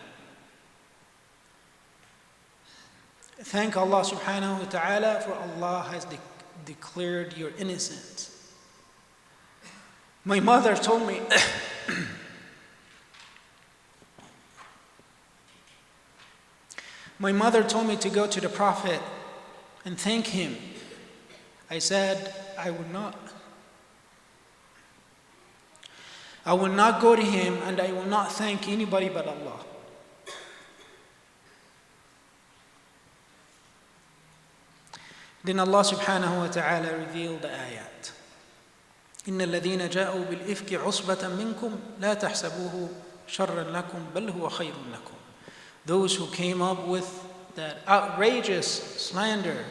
Thank Allah subhanahu wa ta'ala, for Allah has declared your innocence. My mother told me, my mother told me to go to the Prophet and thank him. I said, I would not. I will not go to him and I will not thank anybody but Allah. Then Allah subhanahu wa ta'ala revealed the ayat. إن الذين جاءوا بالإفك عصبة منكم لا تحسبوه شرا لكم بل هو خير لكم. Those who came up with that outrageous slander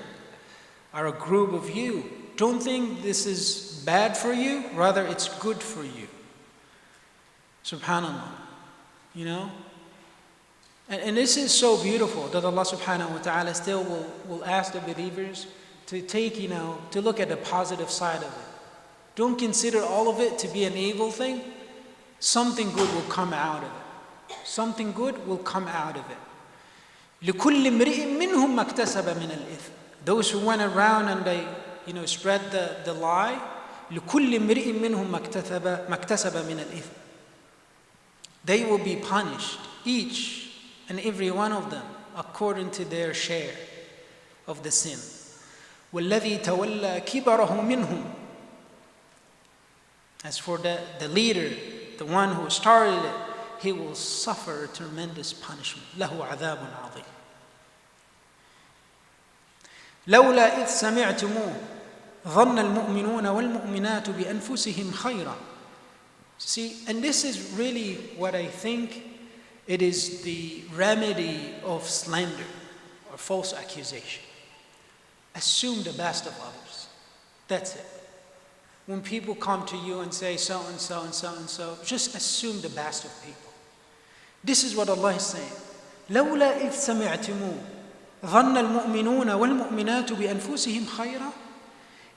are a group of you. Don't think this is bad for you, rather it's good for you. Subhanallah. You know? And this is so beautiful that Allah subhanahu wa ta'ala still will ask the believers to take, to look at the positive side of it. Don't consider all of it to be an evil thing. Something good will come out of it. Something good will come out of it. لِكُلِّ امْرِئٍ مِّنْهُمْ مَا اكْتَسَبَ مِنَ الْإِثْمِ. Those who went around and they, spread the lie. لِكُلِّ امْرِئٍ مِّنْهُمْ مَا اكْتَسَبَ مِنَ الْإِثْمِ. They will be punished, each and every one of them, according to their share of the sin. وَالَّذِي تَوَلَّى كِبَرَهُ مِنْهُمْ. As for the leader, the one who started it, he will suffer a tremendous punishment. لَهُ عَذَابٌ عَظِيمٌ. لَوْلَا إِذْ سَمِعْتُمُوهُ ظَنَّ الْمُؤْمِنُونَ وَالْمُؤْمِنَاتُ بِأَنفُسِهِمْ خَيْرًا. See, and this is really what I think it is the remedy of slander or false accusation. Assume the best of others. That's it. When people come to you and say so and so and so and so, just assume the best of people. This is what Allah is saying. لولا إذ سمعتموه ظن المؤمنون والمؤمنات بأنفسهم خيرا.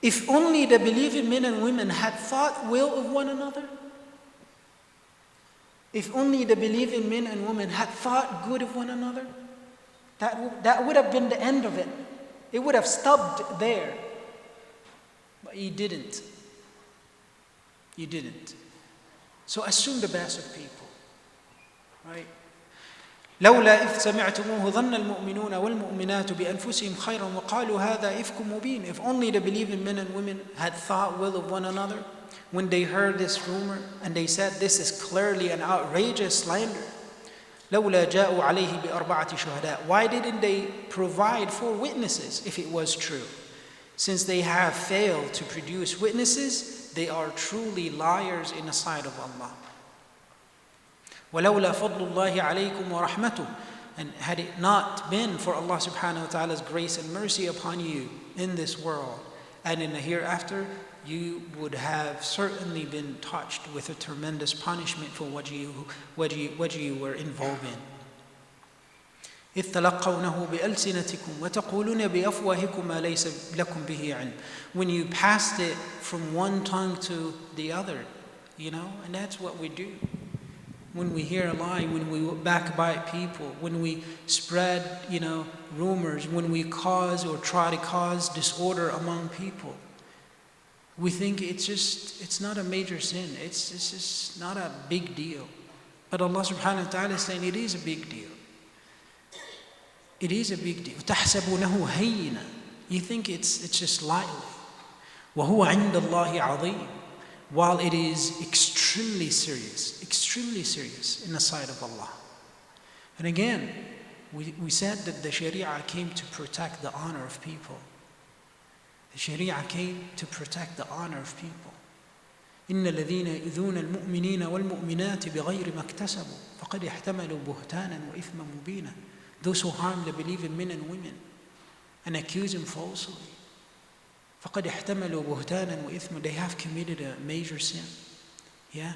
If only the believing men and women had thought well of one another. If only the believing men and women had thought good of one another, that would have been the end of it. It would have stopped there. But you didn't. You didn't. So assume the best of people. Right? لولا إذ سمعتموه ظن المؤمنون والمؤمنات بأنفسهم خيرا وقالوا هذا إفك مبين. If only the believing men and women had thought well of one another when they heard this rumor and they said this is clearly an outrageous slander. لولا جاءوا عليه بأربعة شهداء. Why didn't they provide 4 witnesses if it was true? Since they have failed to produce witnesses, they are truly liars in the sight of Allah. وَلَوْلَا فَضْلُ اللَّهِ عَلَيْكُمْ وَرَحْمَتُهُ. And had it not been for Allah subhanahu wa ta'ala's grace and mercy upon you in this world and in the hereafter, you would have certainly been touched with a tremendous punishment for what you were involved in. إذ تلقونه بألسنتكم وتقولون بأفواهكم ما ليس لكم به علم. When you passed it from one tongue to the other, and that's what we do. When we hear a lie, when we backbite people, when we spread, rumors, when we cause or try to cause disorder among people, we think it's not a major sin. It's just not a big deal. But Allah subhanahu wa ta'ala is saying it is a big deal. It is a big deal. تَحْسَبُونَهُ هَيِّنًا. You think it's just lightly. وَهُوَ عِنْدَ اللَّهِ عَظِيمٌ. While it is extremely serious in the sight of Allah. And again, we said that the Sharia came to protect the honor of people. The Sharia came to protect the honor of people. إِنَّ الَّذِينَ يُؤْذُونَ الْمُؤْمِنِينَ وَالْمُؤْمِنَاتِ بِغَيْرِ مَا اكْتَسَبُوا فَقَدِ احْتَمَلُوا بُهْتَانًا وَإِثْمًا مُبِينًا. Those who harm the believing men and women and accuse them falsely, فَقَدْ احْتَمَلُوا بُهْتَانًا وَإِثْمًا. They have committed a major sin. Yeah?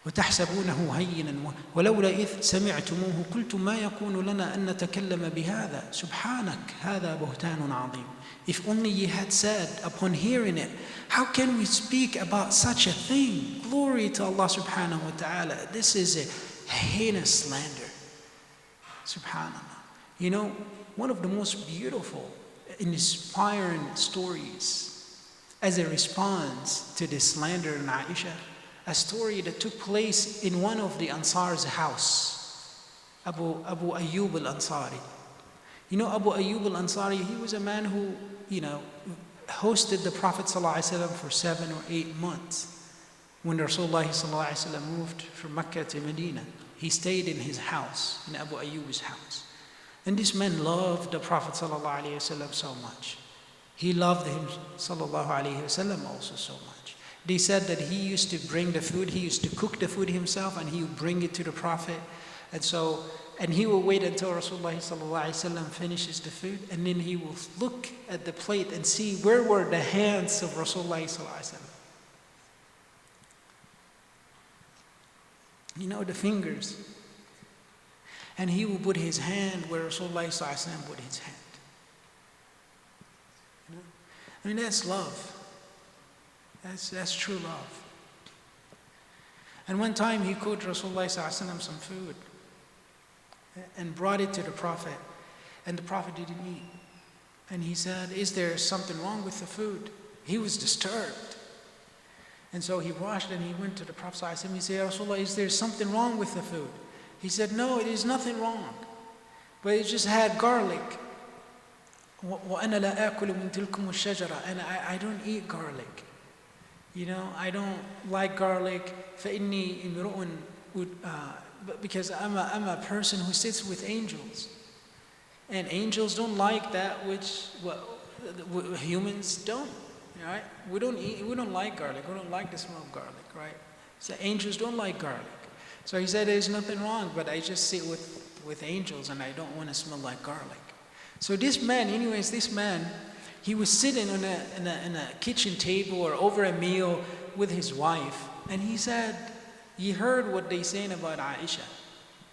وتحسبونه هينا ولولا إذ سمعتموه قلتم ما يكون لنا أن نتكلم بهذا سبحانك هذا بهتان عظيم. If only ye had said upon hearing it, how can we speak about such a thing? Glory to Allah subhanahu wa ta'ala. This is a heinous slander. Subhanallah. One of the most beautiful, inspiring stories as a response to this slander in Aisha, a story that took place in one of the Ansar's house, Abu Ayyub al-Ansari. Abu Ayyub al-Ansari, he was a man who, hosted the Prophet ﷺ for 7 or 8 months. When Rasulullah ﷺ moved from Mecca to Medina, he stayed in his house, in Abu Ayyub's house. And this man loved the Prophet ﷺ so much. He loved him ﷺ also so much. They said that he used to bring the food, he used to cook the food himself, and he would bring it to the Prophet. And he will wait until Rasulullah ﷺ finishes the food, and then he will look at the plate and see where were the hands of Rasulullah ﷺ. The fingers. And he will put his hand where Rasulullah ﷺ put his hand. That's love. That's true love. And one time he cooked Rasulullah ﷺ some food and brought it to the Prophet, and the Prophet didn't eat. And he said, is there something wrong with the food? He was disturbed. And so he washed and he went to the Prophet ﷺ. He said, Rasulullah, is there something wrong with the food? He said, no, it is nothing wrong, but it just had garlic وَأَنَا لَا آكُلُ مِن تِلْكُمُ الشَّجَرَةِ, and I don't eat garlic. I don't like garlic. فَإِنِّي إِمْرُؤٌ, because I'm a person who sits with angels. And angels don't like that which humans don't. Right? We don't like garlic. We don't like the smell of garlic, right? So angels don't like garlic. So he said there's nothing wrong, but I just sit with angels and I don't want to smell like garlic. So this man, he was sitting on a kitchen table or over a meal with his wife, and he said, he heard what they saying about Aisha.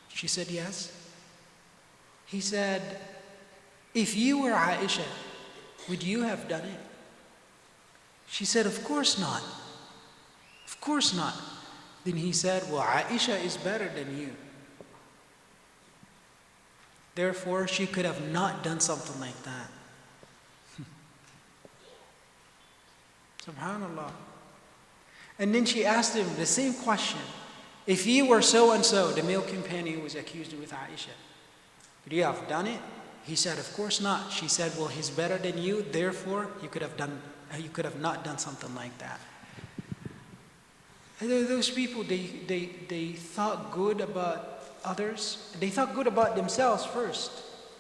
She said, yes. He said, if you were Aisha, would you have done it? She said, of course not. Of course not. Then he said, well, Aisha is better than you. Therefore, she could have not done something like that. Subhanallah. And then she asked him the same question. If you were so-and-so, the male companion who was accused with Aisha, would you have done it? He said, of course not. She said, well, he's better than you, therefore you could have not done something like that. And those people, they thought good about others. They thought good about themselves first.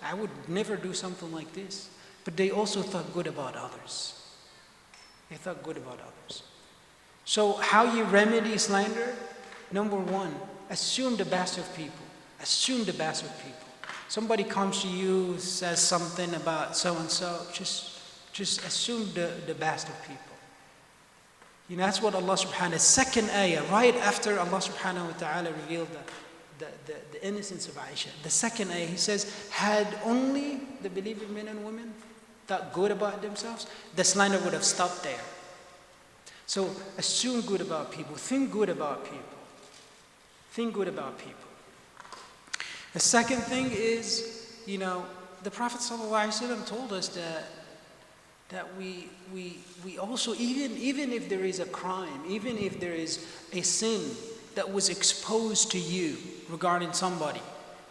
I would never do something like this. But they also thought good about others. They thought good about others. So how you remedy slander? Number one, assume the best of people. Assume the best of people. Somebody comes to you, says something about so-and-so, just assume the best of people. That's what Allah subhanahu wa ta'ala, second ayah, right after Allah subhanahu wa ta'ala revealed the innocence of Aisha. The second ayah, he says, had only the believing men and women thought good about themselves, the slander would have stopped there. So assume good about people. Think good about people. Think good about people. The second thing is, the Prophet ﷺ told us that we also, even if there is a crime, even if there is a sin that was exposed to you regarding somebody,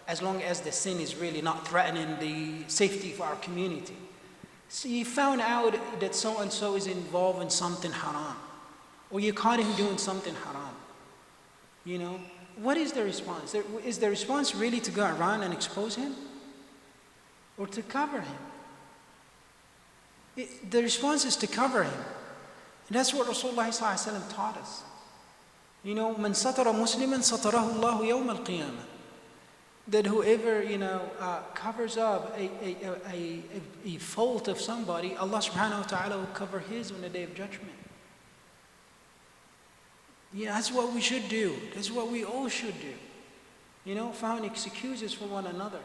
as long as the sin is really not threatening the safety of our community. So you found out that so-and-so is involved in something haram, or you caught him doing something haram. What is the response? Is the response really to go around and expose him? Or to cover him? The response is to cover him. And that's what Rasulullah ﷺ taught us. مَنْ سَتَرَ مُسْلِمًا سَتَرَهُ اللَّهُ يَوْمَ الْقِيَامَةِ. That whoever, covers up a fault of somebody, Allah subhanahu wa ta'ala will cover his on the day of judgment. That's what we should do. That's what we all should do. Find excuses for one another.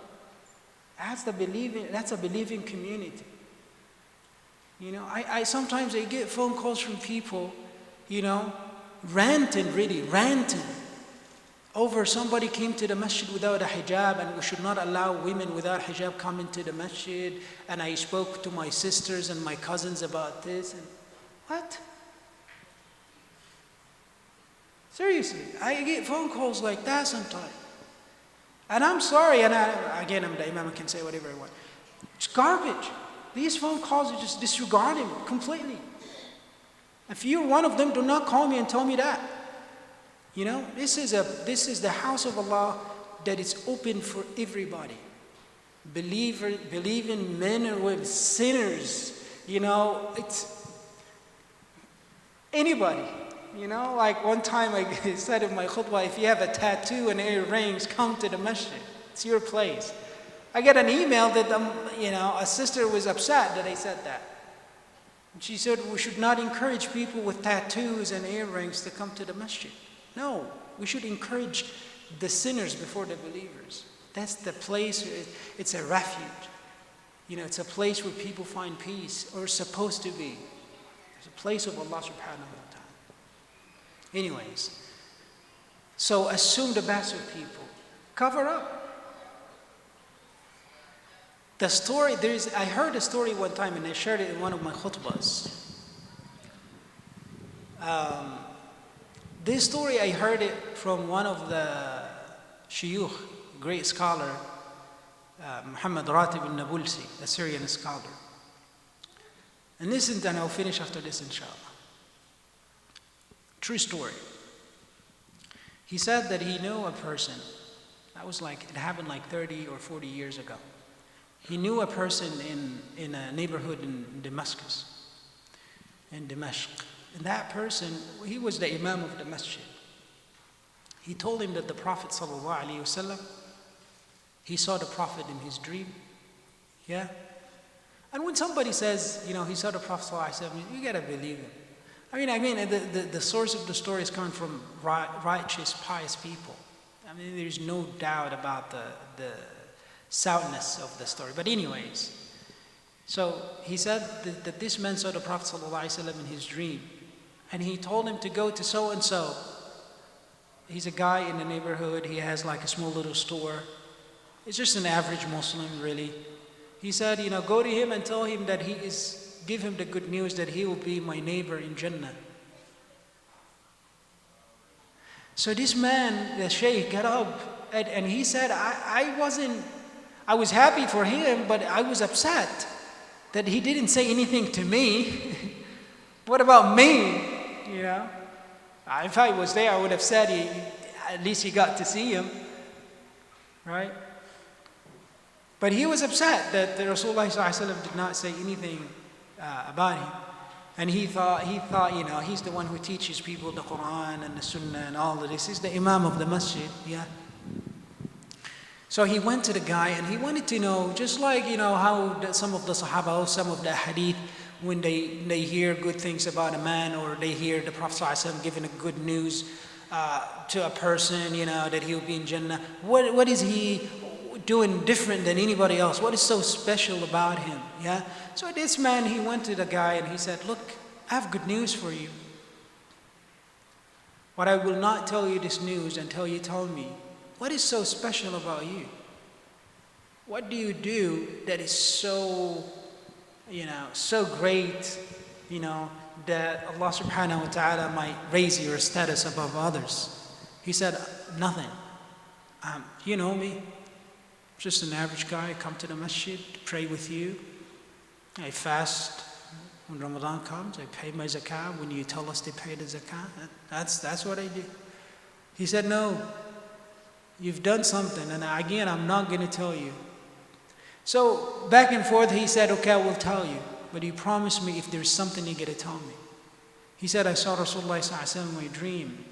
That's a believing community. I sometimes I get phone calls from people, ranting over somebody came to the masjid without a hijab and we should not allow women without hijab come into the masjid, and I spoke to my sisters and my cousins about this. And what? Seriously, I get phone calls like that sometimes. And I'm sorry, and I'm the imam, I can say whatever I want. It's garbage. These phone calls are just disregarding completely. If you're one of them, do not call me and tell me that. This is the house of Allah that is open for everybody. Believing men and women, sinners, it's anybody. Like one time I said in my khutbah, if you have a tattoo and earrings, come to the masjid. It's your place. I get an email that, a sister was upset that I said that. And she said, we should not encourage people with tattoos and earrings to come to the masjid. No, we should encourage the sinners before the believers. That's the place, it's a refuge. It's a place where people find peace, or it's supposed to be. It's a place of Allah subhanahu wa ta'ala. Anyways, so assume the best of people. Cover up. I heard a story one time and I shared it in one of my khutbahs. This story I heard it from one of the shuyukh, great scholar, Muhammad Ratib al-Nabulsi, a Syrian scholar. And listen, and I'll finish after this, inshallah. True story. He said that he knew a person, that was like, it happened like 30 or 40 years ago. He knew a person in a neighborhood in Damascus, in Dimashq. And that person, he was the imam of the masjid. He told him that the Prophet ﷺ, he saw the Prophet in his dream. Yeah? And when somebody says, he saw the Prophet ﷺ, you gotta believe him. I mean, the source of the story is coming from righteous, pious people. I mean, there's no doubt about the soundness of the story. But anyways, so he said that this man saw the Prophet ﷺ in his dream. And he told him to go to so-and-so. He's a guy in the neighborhood. He has like a small little store. He's just an average Muslim, really. He said, go to him and tell him that give him the good news that he will be my neighbor in Jannah. So this man, the Shaykh, got up and he said, I was happy for him, but I was upset that he didn't say anything to me. What about me? If I was there, I would have said, at least he got to see him, right? But he was upset that the Rasulullah ﷺ did not say anything about him. And he thought, he's the one who teaches people the Quran and the Sunnah and all of this. He's the Imam of the Masjid, yeah. So he went to the guy and he wanted to know, just like, how some of the Sahaba or some of the Hadith, when they hear good things about a man or they hear the Prophet ﷺ giving a good news to a person, that he'll be in Jannah. What is he doing different than anybody else? What is so special about him? Yeah. So this man, he went to the guy and he said, look, I have good news for you. But I will not tell you this news until you tell me, what is so special about you? What do you do that is so, so great, that Allah subhanahu wa ta'ala might raise your status above others? He said, nothing. You know me. Just an average guy. I come to the masjid, pray with you. I fast when Ramadan comes. I pay my zakah when you tell us to pay the zakah. That's what I do. He said, no, you've done something. And again, I'm not going to tell you. So back and forth, he said, okay, I will tell you. But you promise me if there's something you got to tell me. He said, I saw Rasulullah ﷺ in my dream.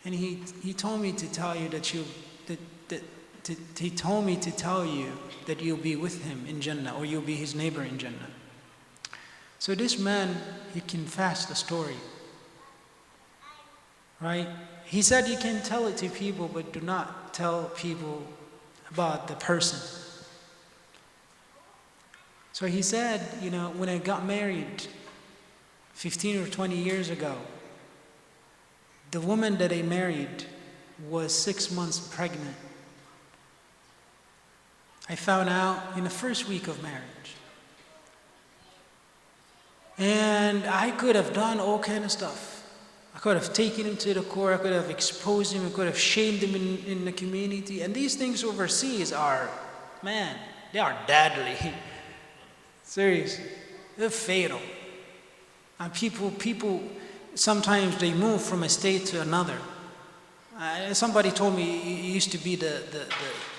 And he told me to tell you that he told me to tell you that you'll be with him in Jannah, or you'll be his neighbor in Jannah. So this man, he confessed the story. Right? He said you can tell it to people, but do not tell people about the person. So he said, when I got married 15 or 20 years ago, the woman that I married was 6 months pregnant. I found out in the first week of marriage. And I could have done all kind of stuff. I could have taken him to the court, I could have exposed him, I could have shamed him in the community. And these things overseas are, they are deadly. Seriously, they're fatal. And people, sometimes they move from a state to another. Somebody told me it used to be the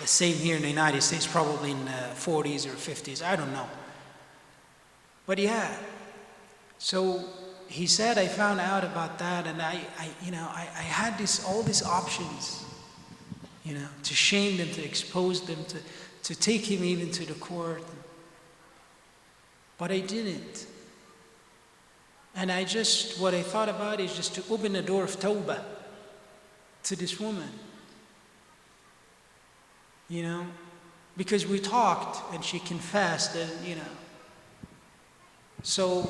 same here in the United States, probably in the 40s or 50s, I don't know. But yeah, so he said I found out about that, and I had all these options, to shame them, to expose them, to take him even to the court. But I didn't. And what I thought about is just to open the door of tawbah to this woman. Because we talked and she confessed and, So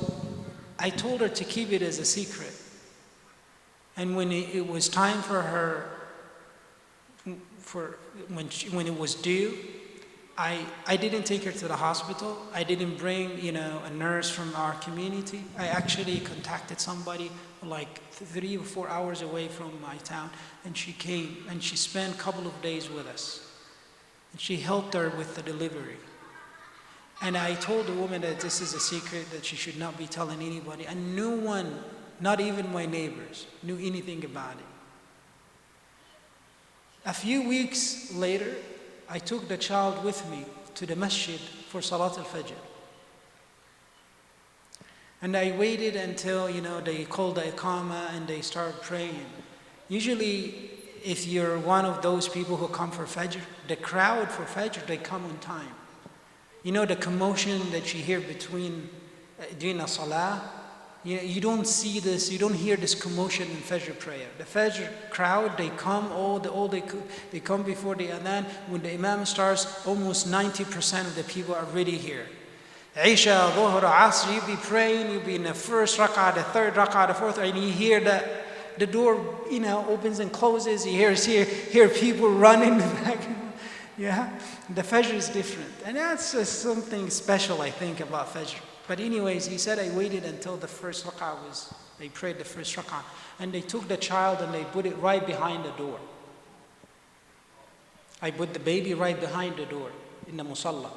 I told her to keep it as a secret. And when it was time for her, when it was due, I didn't take her to the hospital. I didn't bring, a nurse from our community. I actually contacted somebody like 3 or 4 hours away from my town, and she came and she spent a couple of days with us. And she helped her with the delivery. And I told the woman that this is a secret that she should not be telling anybody. And no one, not even my neighbors, knew anything about it. A few weeks later, I took the child with me to the masjid for Salat al-Fajr. And I waited until, they called the Iqamah and they started praying. Usually, if you're one of those people who come for Fajr, the crowd for Fajr, they come on time. The commotion that you hear during a salah, you don't see this, you don't hear this commotion in Fajr prayer. The Fajr crowd, they come, they come before the adhan. When the Imam starts, almost 90% of the people are already here. Isha, Dhuhr, Asr, you'll be praying, you'll be in the first rak'ah, the third rak'ah, the fourth, and you hear that the door, opens and closes. You hear people running back. Yeah, the Fajr is different. And that's something special, I think, about Fajr. But anyways, he said, I waited until the first rak'ah they prayed the first rak'ah. And they took the child and they put it right behind the door. I put the baby right behind the door in the musalla.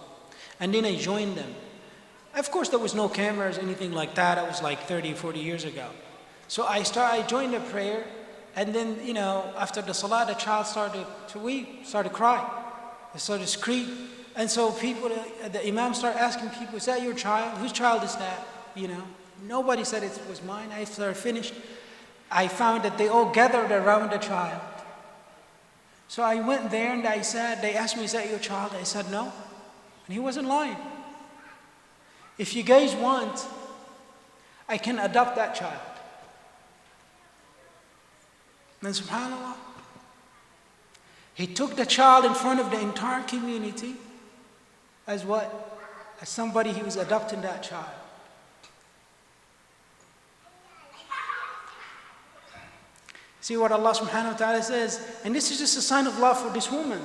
And then I joined them. Of course, there was no cameras, anything like that. It was like 30, 40 years ago. So I joined the prayer. And then, after the salah, the child started to weep, started crying. They started to scream. And so the Imam started asking people, is that your child? Whose child is that? Nobody said it was mine. After I finished, I found that they all gathered around the child. So I went there and they asked me, is that your child? I said, no. And he wasn't lying. If you guys want, I can adopt that child. And subhanAllah, he took the child in front of the entire community as what? As somebody he was adopting that child. See what Allah subhanahu wa ta'ala says, and this is just a sign of love for this woman.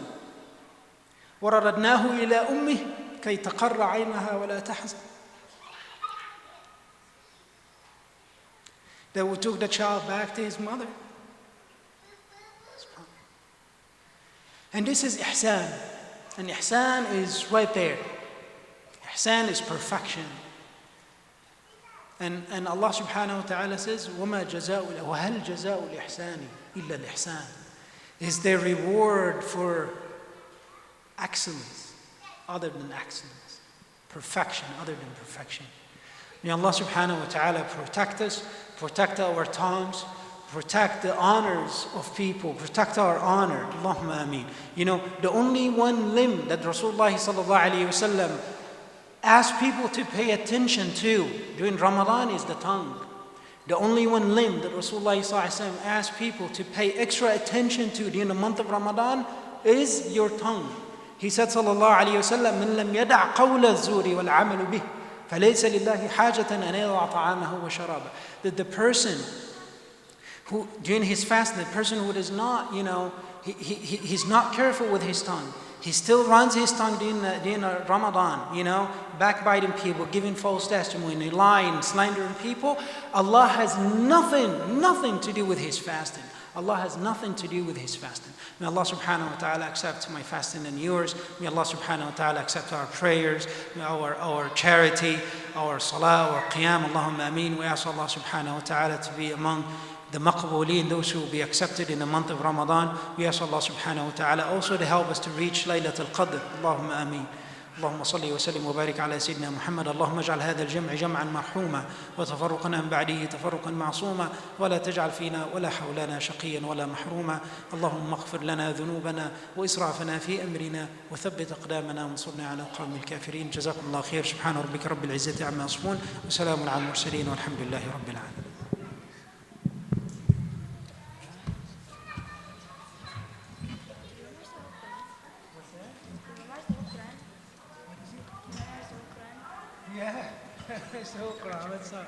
وَرَدَدْنَاهُ إِلَىٰ أُمِّهِ كَيْ تَقَرَّ عَيْنَهَا وَلَا تَحْزَنَ. That we took the child back to his mother. And this is ihsan. And ihsan is right there. Ihsan is perfection. And Allah subhanahu wa ta'ala says, وَهَلْ جَزَاءُ الْإِحْسَانِ إِلَّا الْإِحْسَانِ. Is there reward for excellence other than excellence? Perfection other than perfection. May Allah subhanahu wa ta'ala protect us, protect our tongues, protect the honors of people, protect our honor. Allahumma ameen. The only one limb that Rasulullah sallallahu alayhi wasallam asked people to pay attention to during Ramadan is the tongue. The only one limb that Rasulullah sallallahu alayhi wasallam asked people to pay extra attention to during the month of Ramadan is your tongue. He said sallallahu alayhi wasallam, مَنْ لَمْ يَدَعْ قَوْلَ الزُّورِ وَالْعَمَلُ بِهِ فَلَيْسَ لِلَّهِ حَاجَةً أَنْ يَضَعَ طَعَامَهُ وَشَرَابَهُ. That the person who, during his fast, the person who does not, he's not careful with his tongue. He still runs his tongue during Ramadan, backbiting people, giving false testimony, lying, slandering people. Allah has nothing to do with his fasting. Allah has nothing to do with his fasting. May Allah subhanahu wa ta'ala accept my fasting and yours. May Allah subhanahu wa ta'ala accept our prayers, our charity, our salah, our qiyam. Allahumma ameen. We ask Allah subhanahu wa ta'ala to be among the maqbooleen, those who will be accepted in the month of Ramadan. We ask Allah subhanahu wa ta'ala also to help us to reach Laylatul Qadr. Allahumma ameen. اللهم صل وسلم وبارك على سيدنا محمد. اللهم اجعل هذا الجمع جمعا مرحوما وتفرقنا من بعده تفرقا معصوما ولا تجعل فينا ولا حولنا شقيا ولا محروما. اللهم اغفر لنا ذنوبنا وإسرافنا في أمرنا وثبت أقدامنا وانصرنا على القوم الكافرين. جزاكم الله خير. سبحان ربك رب العزة عما يصفون وسلام على المرسلين والحمد لله رب العالمين. Yeah, so crowded. Sorry.